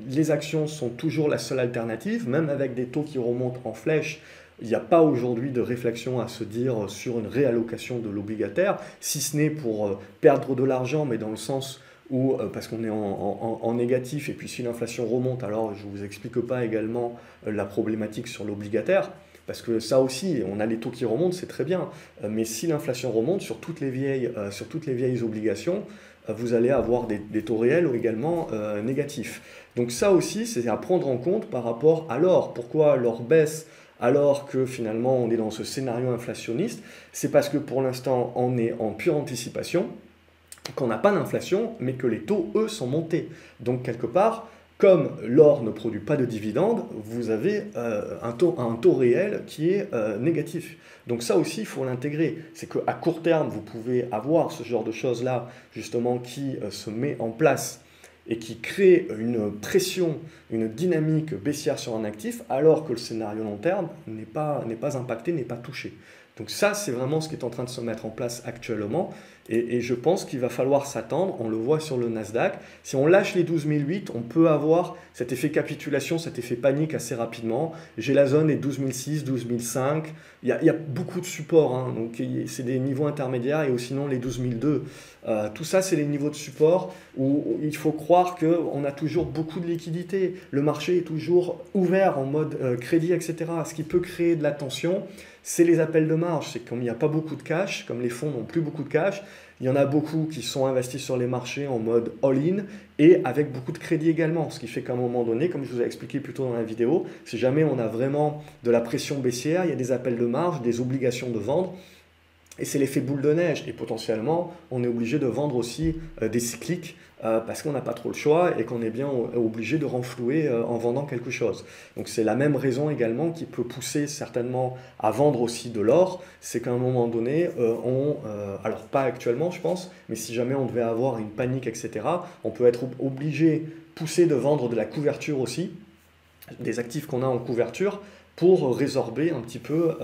[SPEAKER 1] les actions sont toujours la seule alternative, même avec des taux qui remontent en flèche. Il n'y a pas aujourd'hui de réflexion à se dire sur une réallocation de l'obligataire, si ce n'est pour perdre de l'argent, mais dans le sens où, parce qu'on est en négatif, et puis si l'inflation remonte, alors je ne vous explique pas également la problématique sur l'obligataire, parce que ça aussi, on a les taux qui remontent, c'est très bien, mais si l'inflation remonte sur toutes les vieilles obligations, vous allez avoir des taux réels également négatifs. Donc ça aussi, c'est à prendre en compte par rapport à l'or. Pourquoi l'or baisse alors que finalement on est dans ce scénario inflationniste? C'est parce que pour l'instant, on est en pure anticipation, qu'on n'a pas d'inflation, mais que les taux, eux, sont montés. Donc quelque part, comme l'or ne produit pas de dividendes, vous avez un taux réel qui est négatif. Donc ça aussi, il faut l'intégrer. C'est qu'à court terme, vous pouvez avoir ce genre de choses-là, justement, qui se met en place et qui crée une pression, une dynamique baissière sur un actif, alors que le scénario long terme n'est pas impacté, n'est pas touché. Donc ça, c'est vraiment ce qui est en train de se mettre en place actuellement. Et je pense qu'il va falloir s'attendre, on le voit sur le Nasdaq, si on lâche les 12 008, on peut avoir cet effet capitulation, cet effet panique assez rapidement. J'ai la zone des 12 006, 12 005, il y a beaucoup de supports, hein, donc c'est des niveaux intermédiaires et sinon les 12 002. Tout ça, c'est les niveaux de support où il faut croire qu'on a toujours beaucoup de liquidités. Le marché est toujours ouvert en mode crédit, etc. Ce qui peut créer de la tension, c'est les appels de marge. C'est comme il n'y a pas beaucoup de cash, comme les fonds n'ont plus beaucoup de cash, il y en a beaucoup qui sont investis sur les marchés en mode all-in et avec beaucoup de crédit également. Ce qui fait qu'à un moment donné, comme je vous ai expliqué plus tôt dans la vidéo, si jamais on a vraiment de la pression baissière, il y a des appels de marge, des obligations de vendre. Et c'est l'effet boule de neige. Et potentiellement, on est obligé de vendre aussi des cycliques parce qu'on n'a pas trop le choix et qu'on est bien obligé de renflouer en vendant quelque chose. Donc c'est la même raison également qui peut pousser certainement à vendre aussi de l'or. C'est qu'à un moment donné, alors pas actuellement je pense, mais si jamais on devait avoir une panique, etc., on peut être obligé, poussé de vendre de la couverture aussi, des actifs qu'on a en couverture, pour résorber un petit peu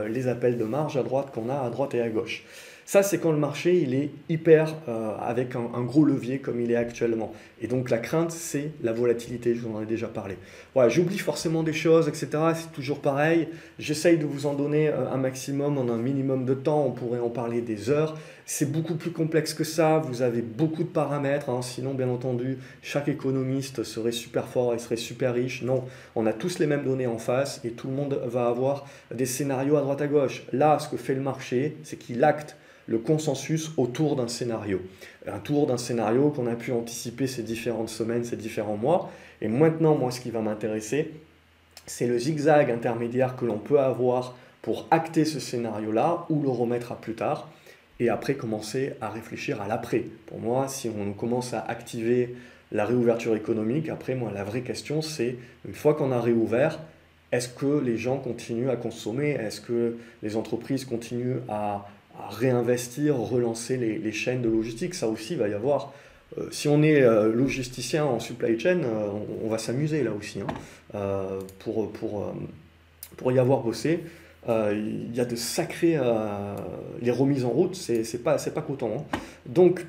[SPEAKER 1] les appels de marge à droite qu'on a à droite et à gauche. Ça, c'est quand le marché il est hyper avec un gros levier comme il est actuellement. Et donc la crainte, c'est la volatilité, je vous en ai déjà parlé. Voilà, j'oublie forcément des choses, etc. C'est toujours pareil. J'essaye de vous en donner un maximum en un minimum de temps. On pourrait en parler des heures. C'est beaucoup plus complexe que ça. Vous avez beaucoup de paramètres, hein. Sinon, bien entendu, chaque économiste serait super fort et serait super riche. Non, on a tous les mêmes données en face et tout le monde va avoir des scénarios à droite à gauche. Là, ce que fait le marché, c'est qu'il acte le consensus autour d'un scénario. Un tour d'un scénario qu'on a pu anticiper ces différentes semaines, ces différents mois. Et maintenant, moi, ce qui va m'intéresser, c'est le zigzag intermédiaire que l'on peut avoir pour acter ce scénario-là ou le remettre à plus tard. Et après, commencer à réfléchir à l'après. Pour moi, si on commence à activer la réouverture économique, après, moi, la vraie question, c'est, une fois qu'on a réouvert, est-ce que les gens continuent à consommer? Est-ce que les entreprises continuent à réinvestir, relancer les chaînes de logistique? Ça aussi, il va y avoir. Si on est logisticien en supply chain, on va s'amuser là aussi, hein, pour y avoir bossé. Il y a de sacrés. Les remises en route, c'est pas coton, hein. Donc,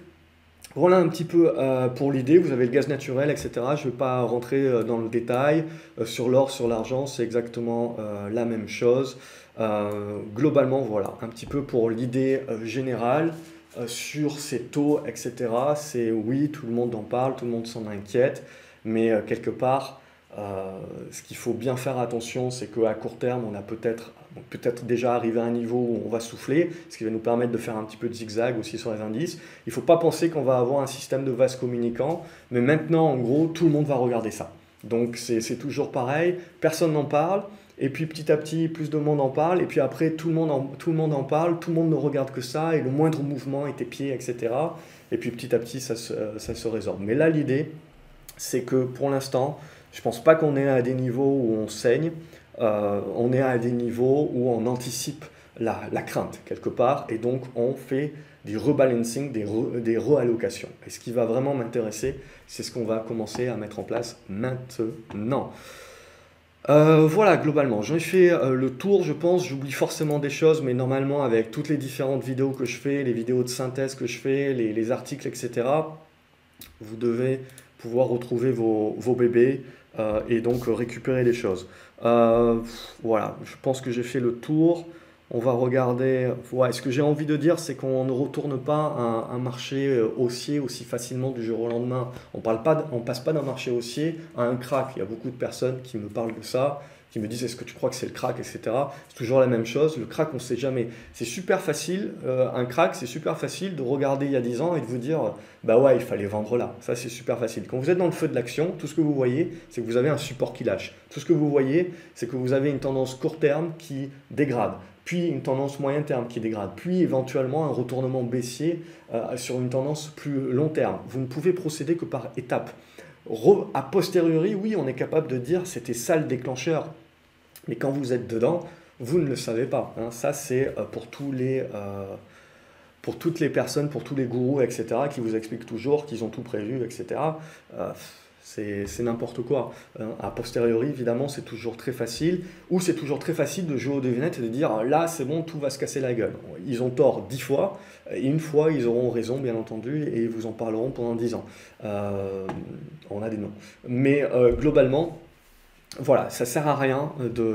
[SPEAKER 1] voilà un petit peu pour l'idée. Vous avez le gaz naturel, etc. Je ne vais pas rentrer dans le détail. Sur l'or, sur l'argent, c'est exactement la même chose. Globalement, voilà, un petit peu pour l'idée générale sur ces taux, etc. C'est oui, tout le monde en parle, tout le monde s'en inquiète, mais quelque part, ce qu'il faut bien faire attention, c'est qu'à court terme, on a peut-être déjà arrivé à un niveau où on va souffler, ce qui va nous permettre de faire un petit peu de zigzag aussi sur les indices. Il ne faut pas penser qu'on va avoir un système de vase communicant, mais maintenant, en gros, tout le monde va regarder ça. Donc c'est toujours pareil, personne n'en parle. Et puis petit à petit, plus de monde en parle, et puis après, tout le monde en parle, tout le monde ne regarde que ça, et le moindre mouvement est épié, etc. Et puis petit à petit, ça se résorbe. Mais là, l'idée, c'est que pour l'instant, je ne pense pas qu'on est à des niveaux où on saigne, on est à des niveaux où on anticipe la crainte quelque part, et donc on fait des rebalancing, des reallocations. Et ce qui va vraiment m'intéresser, c'est ce qu'on va commencer à mettre en place maintenant. Voilà, globalement, j'en ai fait le tour, je pense. J'oublie forcément des choses, mais normalement, avec toutes les différentes vidéos que je fais, les vidéos de synthèse que je fais, les articles, etc., vous devez pouvoir retrouver vos bébés et donc récupérer les choses. Voilà, je pense que j'ai fait le tour. On va regarder. Ouais, ce que j'ai envie de dire, c'est qu'on ne retourne pas un marché haussier aussi facilement du jour au lendemain. On passe pas d'un marché haussier à un crack. Il y a beaucoup de personnes qui me parlent de ça, qui me disent est-ce que tu crois que c'est le crack, etc. C'est toujours la même chose. Le crack, on ne sait jamais. C'est super facile, un crack, c'est super facile de regarder il y a 10 ans et de vous dire bah ouais, il fallait vendre là. Ça, c'est super facile. Quand vous êtes dans le feu de l'action, tout ce que vous voyez, c'est que vous avez un support qui lâche. Tout ce que vous voyez, c'est que vous avez une tendance court terme qui dégrade, puis une tendance moyen terme qui dégrade, puis éventuellement un retournement baissier sur une tendance plus long terme. Vous ne pouvez procéder que par étapes. A posteriori, oui, on est capable de dire c'était ça le déclencheur, mais quand vous êtes dedans, vous ne le savez pas, hein. Ça, c'est pour toutes les personnes, pour tous les gourous, etc., qui vous expliquent toujours qu'ils ont tout prévu, etc. c'est n'importe quoi. A posteriori, évidemment, c'est toujours très facile, ou c'est toujours très facile de jouer aux devinettes et de dire là, c'est bon, tout va se casser la gueule. Ils ont tort 10 fois, et une fois, ils auront raison, bien entendu, et ils vous en parleront pendant 10 ans. On a des noms. Mais globalement, voilà, ça sert à rien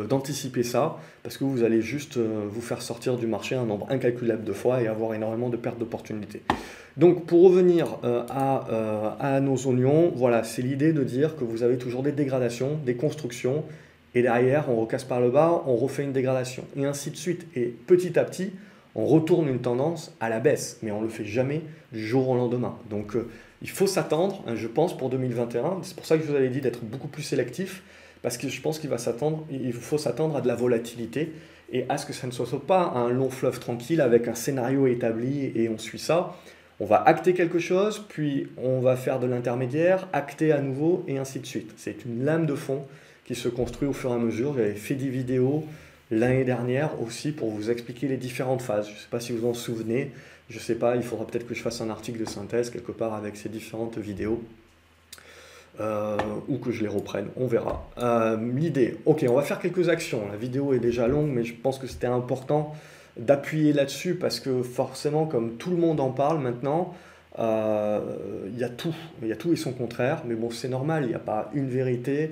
[SPEAKER 1] d'anticiper ça, parce que vous allez juste vous faire sortir du marché un nombre incalculable de fois et avoir énormément de pertes d'opportunités. Donc pour revenir à nos oignons, voilà, c'est l'idée de dire que vous avez toujours des dégradations, des constructions, et derrière on recasse par le bas, on refait une dégradation, et ainsi de suite. Et petit à petit, on retourne une tendance à la baisse, mais on ne le fait jamais du jour au lendemain. Donc il faut s'attendre, hein, je pense, pour 2021, c'est pour ça que je vous avais dit d'être beaucoup plus sélectif, parce que je pense qu'il faut s'attendre à de la volatilité et à ce que ça ne soit pas un long fleuve tranquille avec un scénario établi et on suit ça. On va acter quelque chose, puis on va faire de l'intermédiaire, acter à nouveau et ainsi de suite. C'est une lame de fond qui se construit au fur et à mesure. J'avais fait des vidéos l'année dernière aussi pour vous expliquer les différentes phases. Je ne sais pas si vous en souvenez, je ne sais pas, il faudra peut-être que je fasse un article de synthèse quelque part avec ces différentes vidéos. Ou que je les reprenne, on verra. L'idée, ok, on va faire quelques actions. La vidéo est déjà longue, mais je pense que c'était important d'appuyer là-dessus parce que forcément, comme tout le monde en parle maintenant, il y a tout et son contraire. Mais bon, c'est normal, il n'y a pas une vérité.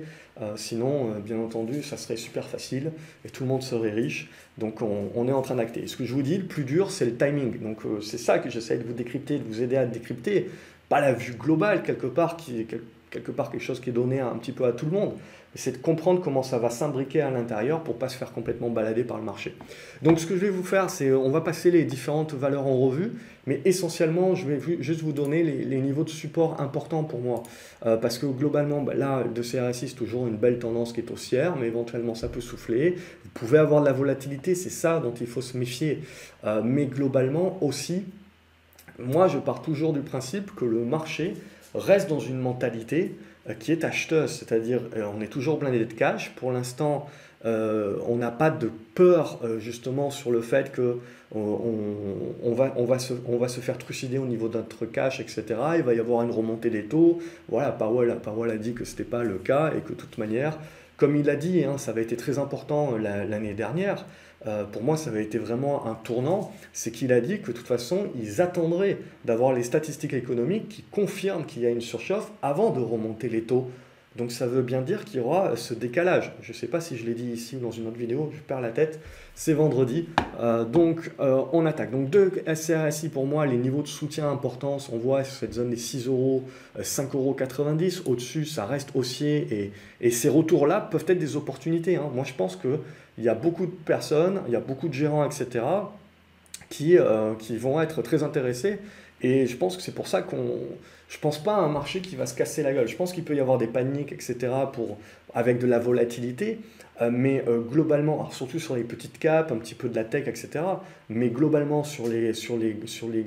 [SPEAKER 1] Sinon, bien entendu, ça serait super facile et tout le monde serait riche. Donc, on est en train d'acter. Ce que je vous dis, le plus dur, c'est le timing. Donc, c'est ça que j'essaie de vous décrypter, de vous aider à décrypter. Pas la vue globale, quelque part quelque chose qui est donné un petit peu à tout le monde, c'est de comprendre comment ça va s'imbriquer à l'intérieur pour ne pas se faire complètement balader par le marché. Donc ce que je vais vous faire, c'est on va passer les différentes valeurs en revue, mais essentiellement, je vais juste vous donner les niveaux de support importants pour moi. Parce que globalement, là, de CRSI, c'est toujours une belle tendance qui est haussière, mais éventuellement, ça peut souffler. Vous pouvez avoir de la volatilité, c'est ça dont il faut se méfier. Mais globalement aussi, moi, je pars toujours du principe que le marché reste dans une mentalité qui est acheteuse, c'est-à-dire on est toujours blindé de cash. Pour l'instant, on n'a pas de peur justement sur le fait que on va se faire trucider au niveau de notre cash, etc. Il va y avoir une remontée des taux. Voilà, Powell a dit que ce n'était pas le cas et que de toute manière, comme il a dit, hein, ça avait été très important l'année dernière. Pour moi, ça avait été vraiment un tournant, c'est qu'il a dit que de toute façon, ils attendraient d'avoir les statistiques économiques qui confirment qu'il y a une surchauffe avant de remonter les taux. Donc ça veut bien dire qu'il y aura ce décalage. Je ne sais pas si je l'ai dit ici ou dans une autre vidéo, je perds la tête. C'est vendredi, donc on attaque. Donc de SRSI pour moi, les niveaux de soutien importants, on voit sur cette zone des 6 euros, 5,90 €. Au-dessus, ça reste haussier et ces retours-là peuvent être des opportunités. Hein. Moi, je pense qu'il y a beaucoup de personnes, il y a beaucoup de gérants, etc., qui vont être très intéressés. Et je pense que c'est pour ça je ne pense pas à un marché qui va se casser la gueule. Je pense qu'il peut y avoir des paniques, etc., avec de la volatilité. Mais globalement, alors surtout sur les petites caps, un petit peu de la tech, etc., mais globalement sur les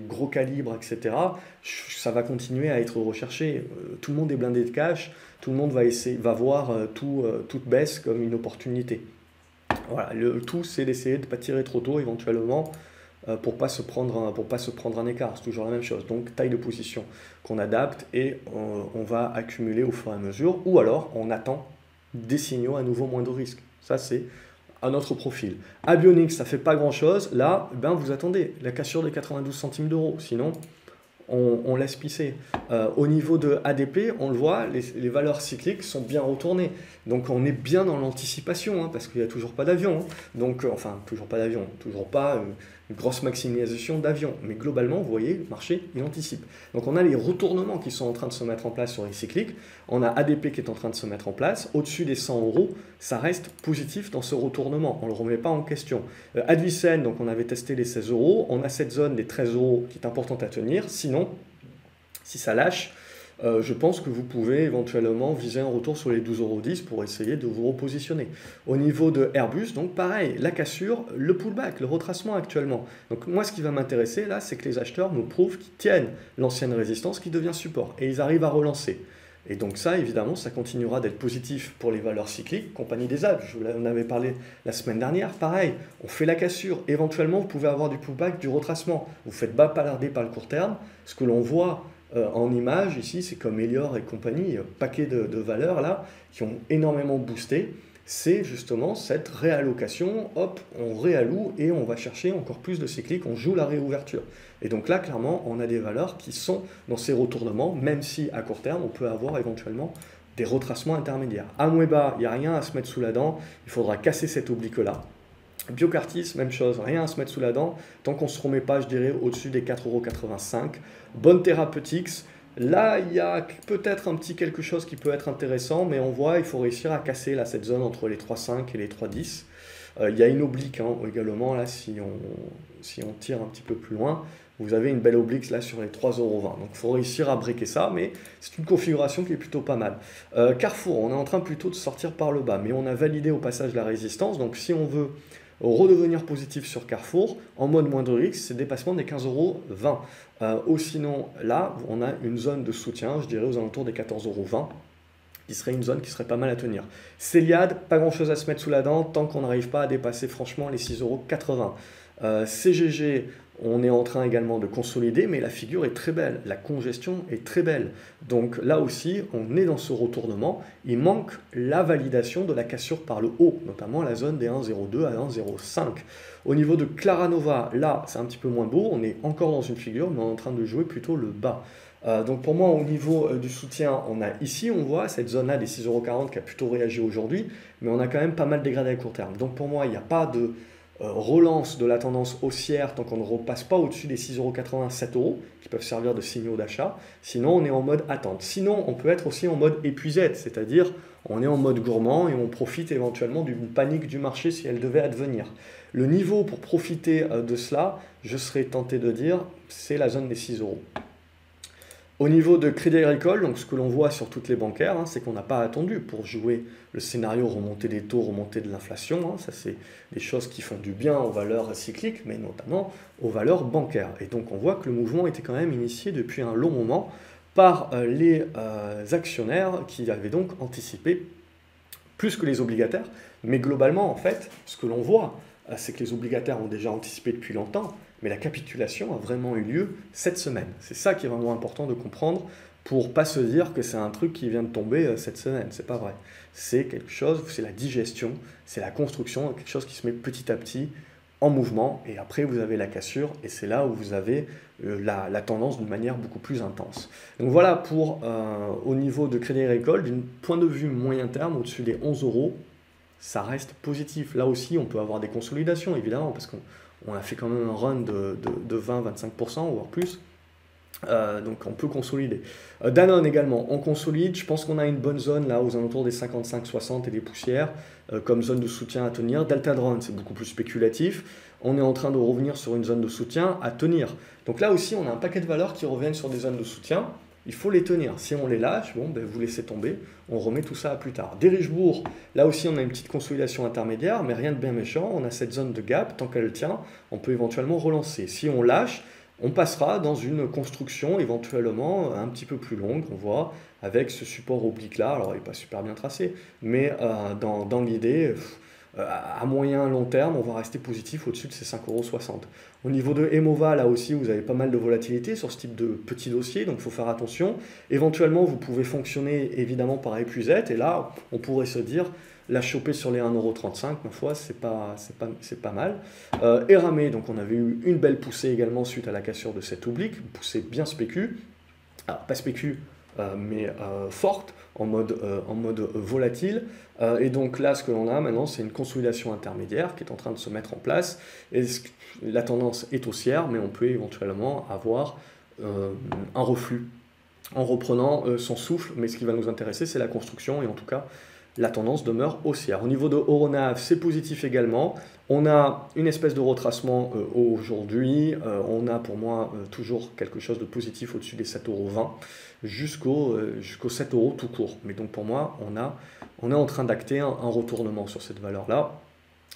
[SPEAKER 1] gros calibres, etc., ça va continuer à être recherché. Tout le monde est blindé de cash, tout le monde va voir toute baisse comme une opportunité. Voilà, le tout, c'est d'essayer de ne pas tirer trop tôt éventuellement pour ne pas se prendre un écart. C'est toujours la même chose. Donc, taille de position qu'on adapte et on va accumuler au fur et à mesure. Ou alors, on attend des signaux à nouveau moins de risque. Ça, c'est à notre profil. Abionics, ça ne fait pas grand-chose. Là, vous attendez la cassure des 92 centimes d'euros. Sinon, on laisse pisser. Au niveau de ADP, on le voit, les valeurs cycliques sont bien retournées. Donc on est bien dans l'anticipation, hein, parce qu'il n'y a toujours pas d'avion. Hein. Donc, enfin, toujours pas d'avion, toujours pas une grosse maximisation d'avion. Mais globalement, vous voyez, le marché, il anticipe. Donc on a les retournements qui sont en train de se mettre en place sur les cycliques. On a ADP qui est en train de se mettre en place. Au-dessus des 100 euros, ça reste positif dans ce retournement. On ne le remet pas en question. Advicen, donc on avait testé les 16 euros. On a cette zone des 13 euros qui est importante à tenir. Sinon, si ça lâche, je pense que vous pouvez éventuellement viser un retour sur les 12,10 € pour essayer de vous repositionner. Au niveau de Airbus, donc pareil, la cassure, le pullback, le retracement actuellement. Donc moi, ce qui va m'intéresser là, c'est que les acheteurs nous prouvent qu'ils tiennent l'ancienne résistance qui devient support et ils arrivent à relancer. Et donc ça, évidemment, ça continuera d'être positif pour les valeurs cycliques. Compagnie des Alpes, je vous en avais parlé la semaine dernière, pareil, on fait la cassure. Éventuellement, vous pouvez avoir du pullback, du retracement. Vous ne faites pas palarder par le court terme. Ce que l'on voit, en image, ici, c'est comme Elior et compagnie, paquet de valeurs là, qui ont énormément boosté. C'est justement cette réallocation, hop, on réalloue et on va chercher encore plus de cycliques, on joue la réouverture. Et donc là, clairement, on a des valeurs qui sont dans ces retournements, même si à court terme, on peut avoir éventuellement des retracements intermédiaires. Amoeba, il n'y a rien à se mettre sous la dent, il faudra casser cet oblique-là. Biocartis, même chose, rien à se mettre sous la dent, tant qu'on ne se remet pas, je dirais, au-dessus des 4,85 €. Bonne Therapeutics, là, il y a peut-être un petit quelque chose qui peut être intéressant, mais on voit, il faut réussir à casser là, cette zone entre les 3,5 et les 3,10. Il y a une oblique également, là, si on tire un petit peu plus loin, vous avez une belle oblique là sur les 3,20 €. Donc il faut réussir à breaker ça, mais c'est une configuration qui est plutôt pas mal. Carrefour, on est en train plutôt de sortir par le bas, mais on a validé au passage la résistance, donc si on veut redevenir positif sur Carrefour, en mode moindre risque, c'est dépassement des 15,20 €. Ou sinon, là, on a une zone de soutien, je dirais aux alentours des 14,20 €, qui serait une zone qui serait pas mal à tenir. Céliade, pas grand chose à se mettre sous la dent, tant qu'on n'arrive pas à dépasser franchement les 6,80 €. CGG, on est en train également de consolider, mais la figure est très belle, la congestion est très belle. Donc là aussi, on est dans ce retournement. Il manque la validation de la cassure par le haut, notamment la zone des 1,02 à 1,05. Au niveau de Claranova, là, c'est un petit peu moins beau. On est encore dans une figure, mais on est en train de jouer plutôt le bas. Donc pour moi, au niveau du soutien, on a ici, on voit cette zone-là des 6,40 € qui a plutôt réagi aujourd'hui, mais on a quand même pas mal dégradé à court terme. Donc pour moi, il n'y a pas de relance de la tendance haussière tant qu'on ne repasse pas au-dessus des 6,80 €, 7 € qui peuvent servir de signaux d'achat. Sinon, on est en mode attente. Sinon, on peut être aussi en mode épuisette, c'est-à-dire on est en mode gourmand et on profite éventuellement d'une panique du marché si elle devait advenir. Le niveau pour profiter de cela, je serais tenté de dire, c'est la zone des 6 €. Au niveau de Crédit Agricole, donc ce que l'on voit sur toutes les bancaires, c'est qu'on n'a pas attendu pour jouer le scénario remontée des taux, remontée de l'inflation. Ça, c'est des choses qui font du bien aux valeurs cycliques, mais notamment aux valeurs bancaires. Et donc, on voit que le mouvement était quand même initié depuis un long moment par les actionnaires qui avaient donc anticipé plus que les obligataires. Mais globalement, en fait, ce que l'on voit, c'est que les obligataires ont déjà anticipé depuis longtemps, mais la capitulation a vraiment eu lieu cette semaine. C'est ça qui est vraiment important de comprendre pour pas se dire que c'est un truc qui vient de tomber cette semaine. C'est pas vrai. C'est quelque chose, c'est la digestion, c'est la construction, quelque chose qui se met petit à petit en mouvement, et après vous avez la cassure, et c'est là où vous avez la tendance d'une manière beaucoup plus intense. Donc voilà pour au niveau de Crédit Agricole, d'un point de vue moyen terme, au-dessus des 11 €, ça reste positif. Là aussi, on peut avoir des consolidations, évidemment, parce qu'on a fait quand même un run de 20-25%, voire plus. Donc on peut consolider. Danone également, on consolide. Je pense qu'on a une bonne zone là aux alentours des 55-60 et des poussières comme zone de soutien à tenir. Deltadron, c'est beaucoup plus spéculatif. On est en train de revenir sur une zone de soutien à tenir. Donc là aussi, on a un paquet de valeurs qui reviennent sur des zones de soutien. Il faut les tenir. Si on les lâche, bon, ben, vous laissez tomber. On remet tout ça à plus tard. Des Richebourg, là aussi, on a une petite consolidation intermédiaire, mais rien de bien méchant. On a cette zone de gap. Tant qu'elle tient, on peut éventuellement relancer. Si on lâche, on passera dans une construction éventuellement un petit peu plus longue, on voit, avec ce support oblique là. Alors, il n'est pas super bien tracé, mais dans l'idée, à moyen long terme, on va rester positif au-dessus de ces 5,60 €. Au niveau de Emova, là aussi, vous avez pas mal de volatilité sur ce type de petit dossier, donc il faut faire attention. Éventuellement, vous pouvez fonctionner évidemment par épuisette, et là, on pourrait se dire, la choper sur les 1,35 €, ma foi, c'est pas mal. Eramé, donc on avait eu une belle poussée également suite à la cassure de cette oblique, une poussée bien spécu, alors pas spécu, mais forte, en mode volatile. Et donc là, ce que l'on a maintenant, c'est une consolidation intermédiaire qui est en train de se mettre en place. Et la tendance est haussière, mais on peut éventuellement avoir un reflux en reprenant son souffle. Mais ce qui va nous intéresser, c'est la construction, et en tout cas, la tendance demeure haussière. Au niveau de Euronav, c'est positif également. On a une espèce de retracement aujourd'hui. On a pour moi toujours quelque chose de positif au-dessus des 7,20 € jusqu'au 7 € tout court. Mais donc pour moi, on est en train d'acter un retournement sur cette valeur-là.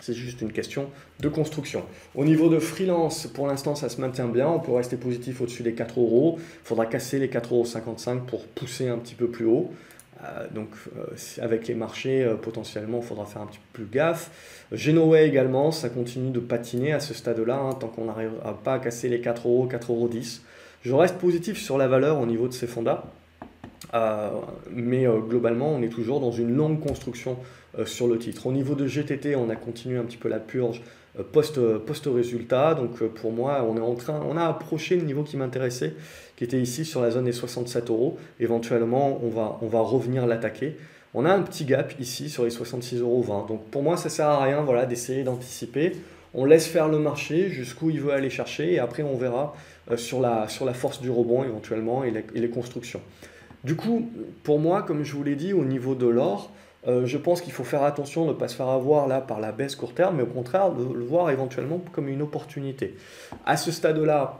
[SPEAKER 1] C'est juste une question de construction. Au niveau de freelance, pour l'instant, ça se maintient bien. On peut rester positif au-dessus des 4 €. Il faudra casser les 4,55 € pour pousser un petit peu plus haut. Donc avec les marchés, potentiellement, il faudra faire un petit peu plus gaffe. Genoway également, ça continue de patiner à ce stade-là, tant qu'on n'arrivera pas à casser les 4 €, 4,10 €. Je reste positif sur la valeur au niveau de ces fonds-là. Mais globalement, on est toujours dans une longue construction sur le titre. Au niveau de GTT, on a continué un petit peu la purge post-résultat. Donc pour moi, on a approché le niveau qui m'intéressait, qui était ici sur la zone des 67 euros. Éventuellement, on va revenir l'attaquer. On a un petit gap ici sur les 66,20 euros. Donc pour moi, ça ne sert à rien, voilà, d'essayer d'anticiper. On laisse faire le marché jusqu'où il veut aller chercher et après on verra sur la force du rebond éventuellement et les constructions. Du coup, pour moi, comme je vous l'ai dit, au niveau de l'or, je pense qu'il faut faire attention de ne pas se faire avoir là par la baisse court terme, mais au contraire de le voir éventuellement comme une opportunité. À ce stade-là,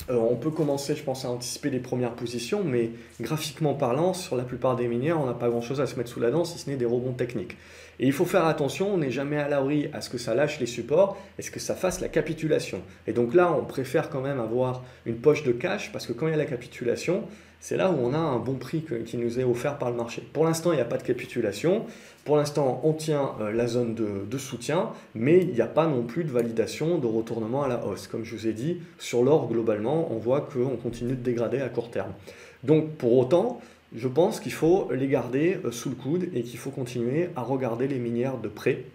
[SPEAKER 1] on peut commencer, je pense, à anticiper des premières positions, mais graphiquement parlant, sur la plupart des minières, on n'a pas grand-chose à se mettre sous la dent, si ce n'est des rebonds techniques. Et il faut faire attention, on n'est jamais à l'abri à ce que ça lâche les supports et ce que ça fasse la capitulation. Et donc là, on préfère quand même avoir une poche de cash, parce que quand il y a la capitulation, c'est là où on a un bon prix qui nous est offert par le marché. Pour l'instant, il n'y a pas de capitulation. Pour l'instant, on tient la zone de soutien, mais il n'y a pas non plus de validation de retournement à la hausse. Comme je vous ai dit, sur l'or, globalement, on voit qu'on continue de dégrader à court terme. Donc, pour autant, je pense qu'il faut les garder sous le coude et qu'il faut continuer à regarder les minières de près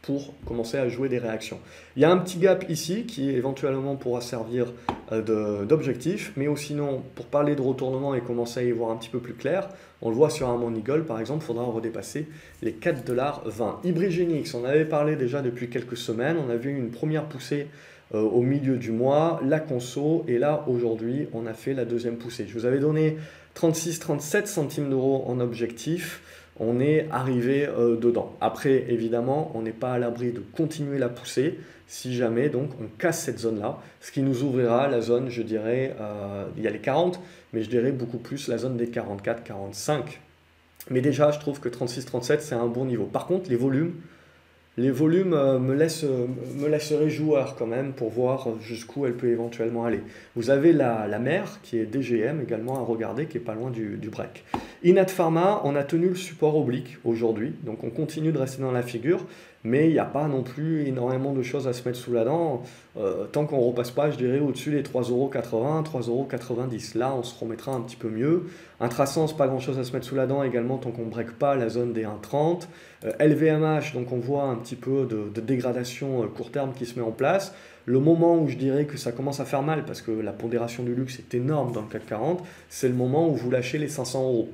[SPEAKER 1] pour commencer à jouer des réactions. Il y a un petit gap ici qui éventuellement pourra servir d'objectif, mais sinon, pour parler de retournement et commencer à y voir un petit peu plus clair, on le voit sur un Money Gold par exemple, il faudra redépasser les 4,20 $. Ibrigenix, on avait parlé déjà depuis quelques semaines, on a vu une première poussée au milieu du mois, la conso, et là aujourd'hui on a fait la deuxième poussée. Je vous avais donné 36-37 centimes d'euros en objectif. On est arrivé dedans. Après, évidemment, on n'est pas à l'abri de continuer la poussée si jamais donc on casse cette zone-là, ce qui nous ouvrira la zone, je dirais, il y a les 40, mais je dirais beaucoup plus la zone des 44-45. Mais déjà, je trouve que 36-37, c'est un bon niveau. Par contre, les volumes me laisseraient joueur quand même pour voir jusqu'où elle peut éventuellement aller. Vous avez la mer qui est DGM également à regarder, qui est pas loin du break. Inat Pharma, on a tenu le support oblique aujourd'hui, donc on continue de rester dans la figure, mais il n'y a pas non plus énormément de choses à se mettre sous la dent, tant qu'on ne repasse pas, je dirais, au-dessus des 3,80 €, 3,90 €. Là, on se remettra un petit peu mieux. Intrasens, pas grand-chose à se mettre sous la dent également, tant qu'on ne break pas la zone des 1,30. LVMH, donc on voit un petit peu de dégradation court terme qui se met en place. Le moment où je dirais que ça commence à faire mal, parce que la pondération du luxe est énorme dans le CAC 40, c'est le moment où vous lâchez les 500 €.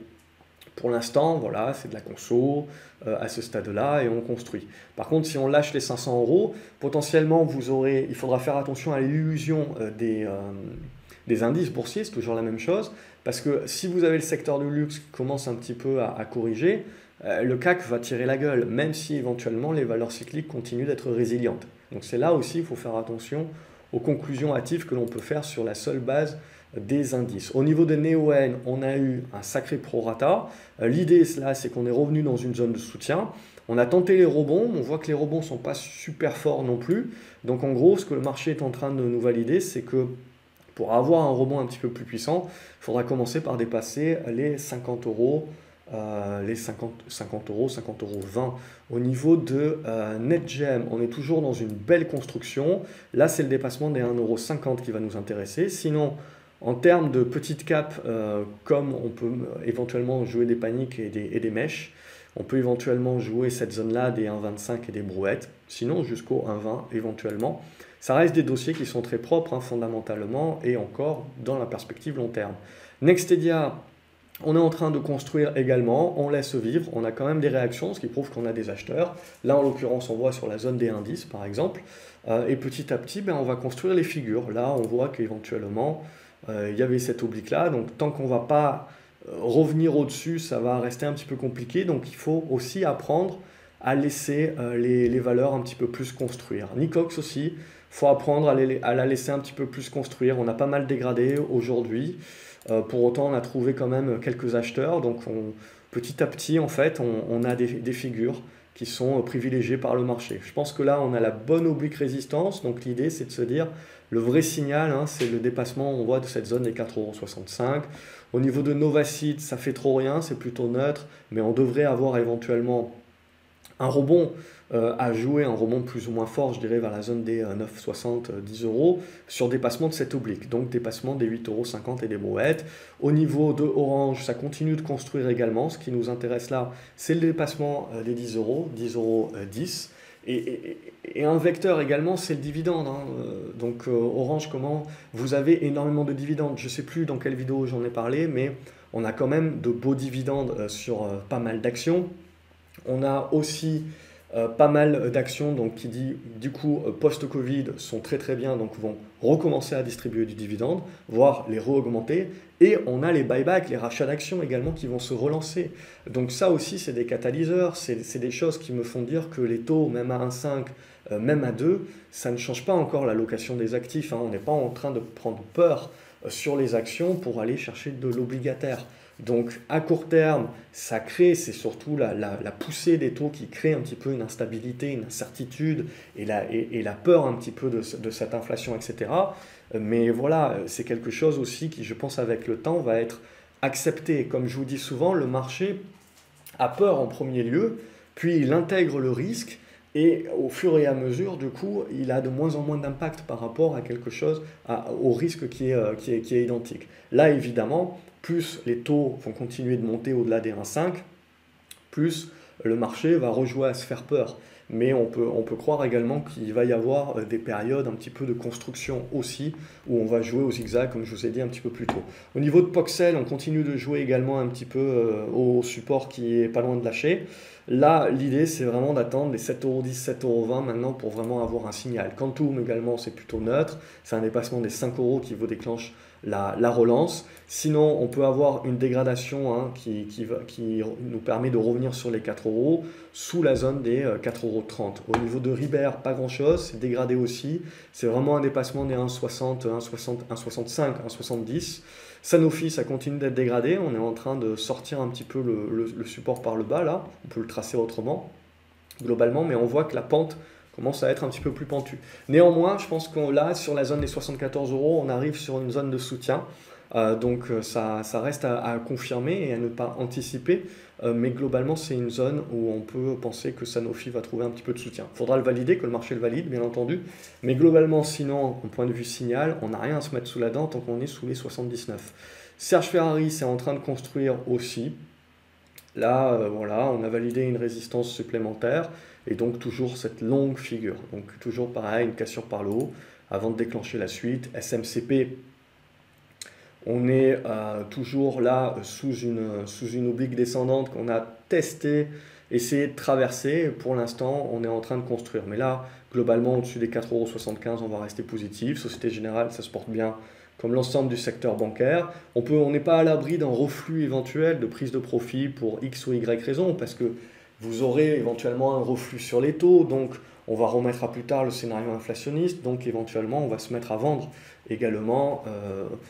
[SPEAKER 1] Pour l'instant, voilà, c'est de la conso à ce stade-là et on construit. Par contre, si on lâche les 500 €, potentiellement, il faudra faire attention à l'illusion des indices boursiers, c'est toujours la même chose, parce que si vous avez le secteur du luxe qui commence un petit peu à corriger, le CAC va tirer la gueule, même si éventuellement les valeurs cycliques continuent d'être résilientes. Donc c'est là aussi, il faut faire attention aux conclusions hâtives que l'on peut faire sur la seule base des indices. Au niveau de Neoen, on a eu un sacré prorata. L'idée, là, c'est qu'on est revenu dans une zone de soutien. On a tenté les rebonds, on voit que les rebonds ne sont pas super forts non plus. Donc en gros, ce que le marché est en train de nous valider, c'est que pour avoir un rebond un petit peu plus puissant, il faudra commencer par dépasser les 50 €, les 50 €, 50,20 €. Au niveau de NetGem, on est toujours dans une belle construction. Là, c'est le dépassement des 1,50 € qui va nous intéresser. Sinon, en termes de petites capes, comme on peut éventuellement jouer des paniques et des mèches, on peut éventuellement jouer cette zone-là des 1,25 et des brouettes, sinon jusqu'au 1,20 éventuellement. Ça reste des dossiers qui sont très propres fondamentalement et encore dans la perspective long terme. Nextedia, on est en train de construire également, on laisse vivre, on a quand même des réactions, ce qui prouve qu'on a des acheteurs. Là, en l'occurrence, on voit sur la zone des indices, par exemple. Et petit à petit, on va construire les figures. Là, on voit qu'éventuellement, il y avait cette oblique-là. Donc, tant qu'on ne va pas revenir au-dessus, ça va rester un petit peu compliqué. Donc, il faut aussi apprendre à laisser les valeurs un petit peu plus construire. Nicox aussi, il faut apprendre à la laisser un petit peu plus construire. On a pas mal dégradé aujourd'hui. Pour autant, on a trouvé quand même quelques acheteurs. Donc, petit à petit, en fait, on a des figures qui sont privilégiées par le marché. Je pense que là, on a la bonne oblique résistance. Donc, l'idée, c'est de se dire, le vrai signal, c'est le dépassement, on voit, de cette zone des 4,65 €. Au niveau de Novacid, ça fait trop rien, c'est plutôt neutre. Mais on devrait avoir éventuellement Un rebond à jouer, un rebond plus ou moins fort, je dirais, vers la zone des 9,60, 10 euros, sur dépassement de cette oblique, donc dépassement des 8,50 euros et des brouettes. Au niveau de Orange, ça continue de construire également. Ce qui nous intéresse là, c'est le dépassement des 10 euros, 10 euros 10. Et un vecteur également, c'est le dividende, hein. Donc Orange, comment vous avez énormément de dividendes. Je ne sais plus dans quelle vidéo j'en ai parlé, mais on a quand même de beaux dividendes sur pas mal d'actions. On a aussi pas mal d'actions donc, qui dit du coup post-Covid sont très très bien, donc vont recommencer à distribuer du dividende, voire les re-augmenter. Et on a les buybacks, les rachats d'actions également qui vont se relancer. Donc ça aussi c'est des catalyseurs, c'est des choses qui me font dire que les taux, même à 1,5, même à 2, ça ne change pas encore l'allocation des actifs, hein. On n'est pas en train de prendre peur sur les actions pour aller chercher de l'obligataire. Donc à court terme, ça crée, c'est surtout la poussée des taux qui crée un petit peu une instabilité, une incertitude et la peur un petit peu de cette inflation, etc. Mais voilà, c'est quelque chose aussi qui, je pense, avec le temps, va être accepté. Comme je vous dis souvent, le marché a peur en premier lieu, puis il intègre le risque. Et au fur et à mesure, du coup, il a de moins en moins d'impact par rapport à quelque chose, au risque qui est identique. Là, évidemment, plus les taux vont continuer de monter au-delà des 1,5, plus le marché va rejouer à se faire peur. Mais on peut croire également qu'il va y avoir des périodes un petit peu de construction aussi, où on va jouer au zigzag, comme je vous ai dit un petit peu plus tôt. Au niveau de Poxel, on continue de jouer également un petit peu au support qui est pas loin de lâcher. Là, l'idée, c'est vraiment d'attendre les 7,10 €, 7,20 € maintenant pour vraiment avoir un signal. Quantum également, c'est plutôt neutre. C'est un dépassement des 5 € qui vous déclenche la relance. Sinon, on peut avoir une dégradation, hein, qui nous permet de revenir sur les 4 € sous la zone des 4,30 €. Au niveau de Ribert, pas grand-chose, c'est dégradé aussi. C'est vraiment un dépassement des 1,60, 1,65, 1,70. Sanofi, ça continue d'être dégradé. On est en train de sortir un petit peu le support par le bas, là. On peut le tracer autrement, globalement, mais on voit que la pente commence à être un petit peu plus pentue. Néanmoins, je pense que là, sur la zone des 74 €, on arrive sur une zone de soutien. Donc ça reste à confirmer et à ne pas anticiper. Mais globalement, c'est une zone où on peut penser que Sanofi va trouver un petit peu de soutien. Il faudra le valider, que le marché le valide, bien entendu. Mais globalement, sinon, au point de vue signal, on n'a rien à se mettre sous la dent tant qu'on est sous les 79. Serge Ferrari, c'est en train de construire aussi. Là, voilà, on a validé une résistance supplémentaire et donc toujours cette longue figure. Donc toujours pareil, une cassure par le haut avant de déclencher la suite. SMCP, on est toujours là sous une oblique descendante qu'on a testé, essayé de traverser. Pour l'instant, on est en train de construire. Mais là, globalement, au-dessus des 4,75 €, on va rester positif. Société Générale, ça se porte bien comme l'ensemble du secteur bancaire. On n'est pas à l'abri d'un reflux éventuel de prise de profit pour X ou Y raison, parce que vous aurez éventuellement un reflux sur les taux, donc on va remettre à plus tard le scénario inflationniste, donc éventuellement on va se mettre à vendre également,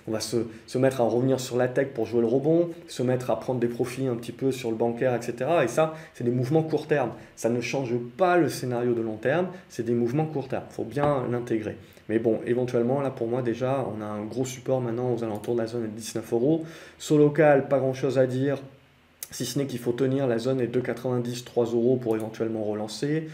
[SPEAKER 1] on va se mettre à revenir sur la tech pour jouer le rebond, se mettre à prendre des profits un petit peu sur le bancaire, etc. Et ça, c'est des mouvements court terme. Ça ne change pas le scénario de long terme, c'est des mouvements court terme. Il faut bien l'intégrer. Mais bon, éventuellement, là pour moi déjà, on a un gros support maintenant aux alentours de la zone de 19 €. Sur local, pas grand chose à dire, si ce n'est qu'il faut tenir la zone des 2,90, 3 € pour éventuellement relancer.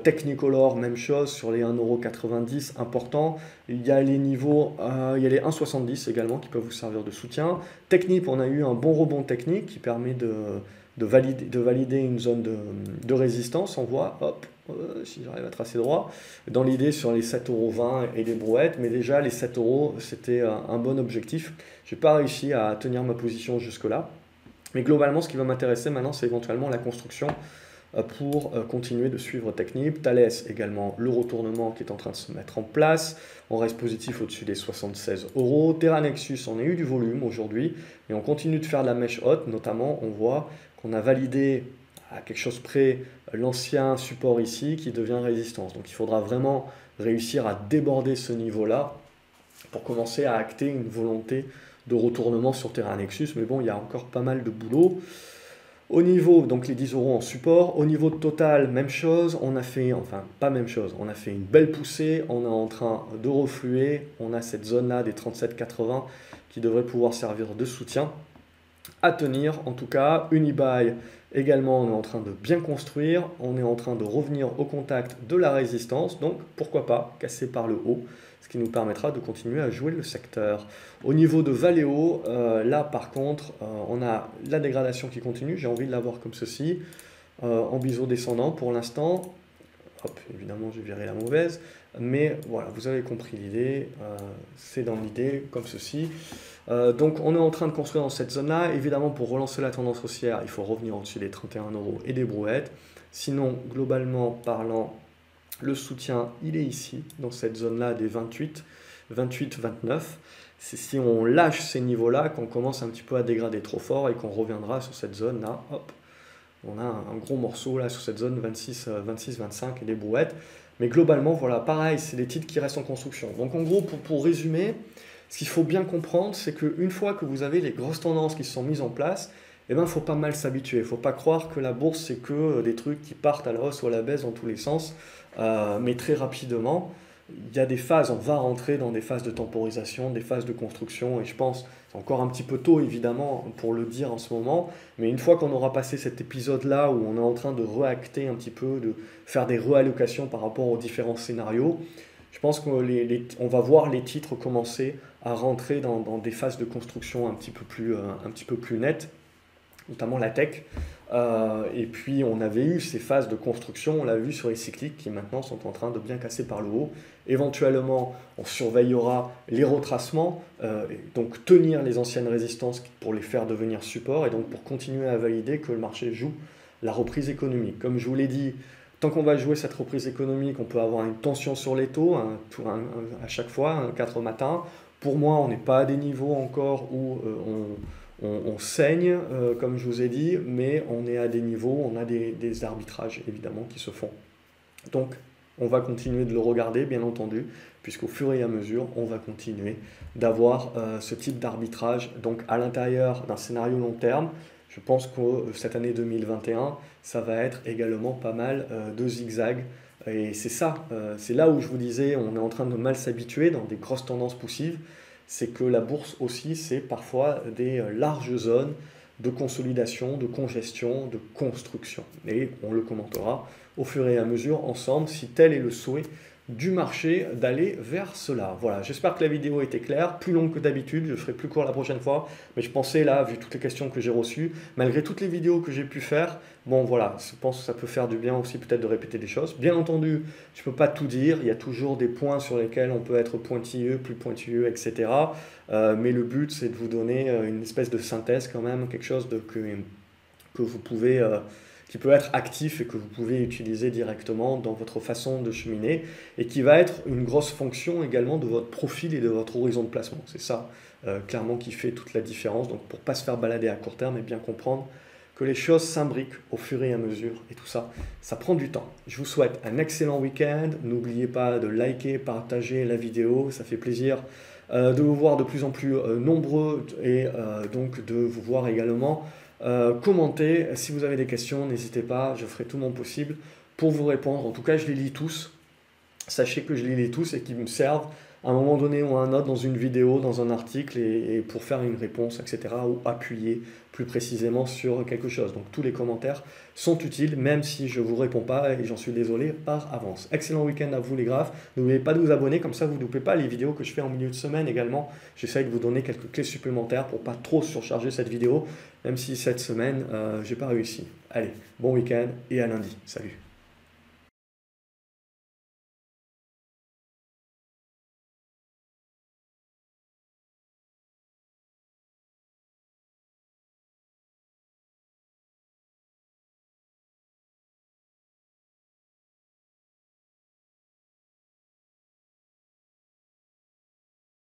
[SPEAKER 1] Technicolor, même chose, sur les 1,90 € important. Il y a les niveaux, il y a les 1,70 également qui peuvent vous servir de soutien. Technip, on a eu un bon rebond technique qui permet de valider une zone de résistance. On voit, hop, si j'arrive à tracer droit, dans l'idée sur les 7,20 € et les brouettes, mais déjà les 7 € c'était un bon objectif. Je n'ai pas réussi à tenir ma position jusque-là. Mais globalement, ce qui va m'intéresser maintenant, c'est éventuellement la construction pour continuer de suivre Technip. Thales également, le retournement qui est en train de se mettre en place. On reste positif au-dessus des 76 €. Terra Nexus, on a eu du volume aujourd'hui et on continue de faire de la mèche haute. Notamment, on voit qu'on a validé à quelque chose près l'ancien support ici qui devient résistance. Donc il faudra vraiment réussir à déborder ce niveau-là pour commencer à acter une volonté de retournement sur Terra Nexus, mais bon, il y a encore pas mal de boulot. Au niveau, donc les 10 € en support, au niveau de Total, même chose, on a fait, enfin pas même chose, on a fait une belle poussée, on est en train de refluer, on a cette zone-là des 37,80 qui devrait pouvoir servir de soutien à tenir, en tout cas, Unibail Également, on est en train de bien construire, on est en train de revenir au contact de la résistance, donc pourquoi pas casser par le haut, ce qui nous permettra de continuer à jouer le secteur. Au niveau de Valeo, là par contre, on a la dégradation qui continue, j'ai envie de la voir comme ceci, en biseau descendant pour l'instant. Hop, évidemment j'ai viré la mauvaise, mais voilà, vous avez compris l'idée, c'est dans l'idée comme ceci. Donc on est en train de construire dans cette zone-là. Évidemment, pour relancer la tendance haussière, il faut revenir au-dessus des 31 € et des brouettes. Sinon, globalement parlant, le soutien, il est ici, dans cette zone-là des 28, 29. C'est si on lâche ces niveaux-là qu'on commence un petit peu à dégrader trop fort et qu'on reviendra sur cette zone-là. Hop, on a un gros morceau là sur cette zone 26, 25 et des brouettes. Mais globalement, voilà, pareil, c'est des titres qui restent en construction. Donc en gros, pour résumer, ce qu'il faut bien comprendre, c'est qu'une fois que vous avez les grosses tendances qui se sont mises en place, eh ben, il faut pas mal s'habituer. Il ne faut pas croire que la bourse, c'est que des trucs qui partent à la hausse ou à la baisse dans tous les sens, mais très rapidement. Il y a des phases, on va rentrer dans des phases de temporisation, des phases de construction, et je pense, c'est encore un petit peu tôt évidemment pour le dire en ce moment, mais une fois qu'on aura passé cet épisode-là où on est en train de réacter un petit peu, de faire des réallocations par rapport aux différents scénarios, je pense qu'on va voir les titres commencer à rentrer dans des phases de construction un petit peu plus nettes, notamment la tech. Et puis on avait eu ces phases de construction, on l'a vu sur les cycliques qui maintenant sont en train de bien casser par le haut. Éventuellement, on surveillera les retracements, donc tenir les anciennes résistances pour les faire devenir support et donc pour continuer à valider que le marché joue la reprise économique. Comme je vous l'ai dit, tant qu'on va jouer cette reprise économique, on peut avoir une tension sur les taux à chaque fois, 4 matins. Pour moi, on n'est pas à des niveaux encore où on saigne, comme je vous ai dit, mais on est à des niveaux, on a des arbitrages évidemment qui se font. Donc, on va continuer de le regarder, bien entendu, puisqu'au fur et à mesure, on va continuer d'avoir ce type d'arbitrage. Donc, à l'intérieur d'un scénario long terme, je pense que cette année 2021, ça va être également pas mal de zigzags. Et c'est ça, c'est là où je vous disais, on est en train de mal s'habituer dans des grosses tendances poussives. C'est que la bourse aussi, c'est parfois des larges zones de consolidation, de congestion, de construction. Et on le commentera au fur et à mesure ensemble si tel est le souhait du marché d'aller vers cela. Voilà, j'espère que la vidéo était claire, plus longue que d'habitude, je ferai plus court la prochaine fois, mais je pensais là, vu toutes les questions que j'ai reçues, malgré toutes les vidéos que j'ai pu faire, bon voilà, je pense que ça peut faire du bien aussi peut-être de répéter des choses. Bien entendu, je ne peux pas tout dire, il y a toujours des points sur lesquels on peut être pointilleux, plus pointilleux, etc. Mais le but, c'est de vous donner une espèce de synthèse quand même, quelque chose que vous pouvez... qui peut être actif et que vous pouvez utiliser directement dans votre façon de cheminer et qui va être une grosse fonction également de votre profil et de votre horizon de placement. C'est ça clairement qui fait toute la différence. Donc pour ne pas se faire balader à court terme et bien comprendre que les choses s'imbriquent au fur et à mesure et tout ça, ça prend du temps. Je vous souhaite un excellent week-end. N'oubliez pas de liker, partager la vidéo, ça fait plaisir de vous voir de plus en plus nombreux et donc de vous voir également commentez, si vous avez des questions, n'hésitez pas, je ferai tout mon possible pour vous répondre. En tout cas, je les lis tous. Sachez que je les lis tous et qu'ils me servent à un moment donné ou à un autre dans une vidéo, dans un article et pour faire une réponse, etc. ou appuyer plus précisément sur quelque chose. Donc tous les commentaires sont utiles, même si je ne vous réponds pas et j'en suis désolé par avance. Excellent week-end à vous les graphes. N'oubliez pas de vous abonner, comme ça vous ne loupez pas les vidéos que je fais en milieu de semaine également. J'essaye de vous donner quelques clés supplémentaires pour pas trop surcharger cette vidéo, même si cette semaine, j'ai pas réussi. Allez, bon week-end et à lundi. Salut.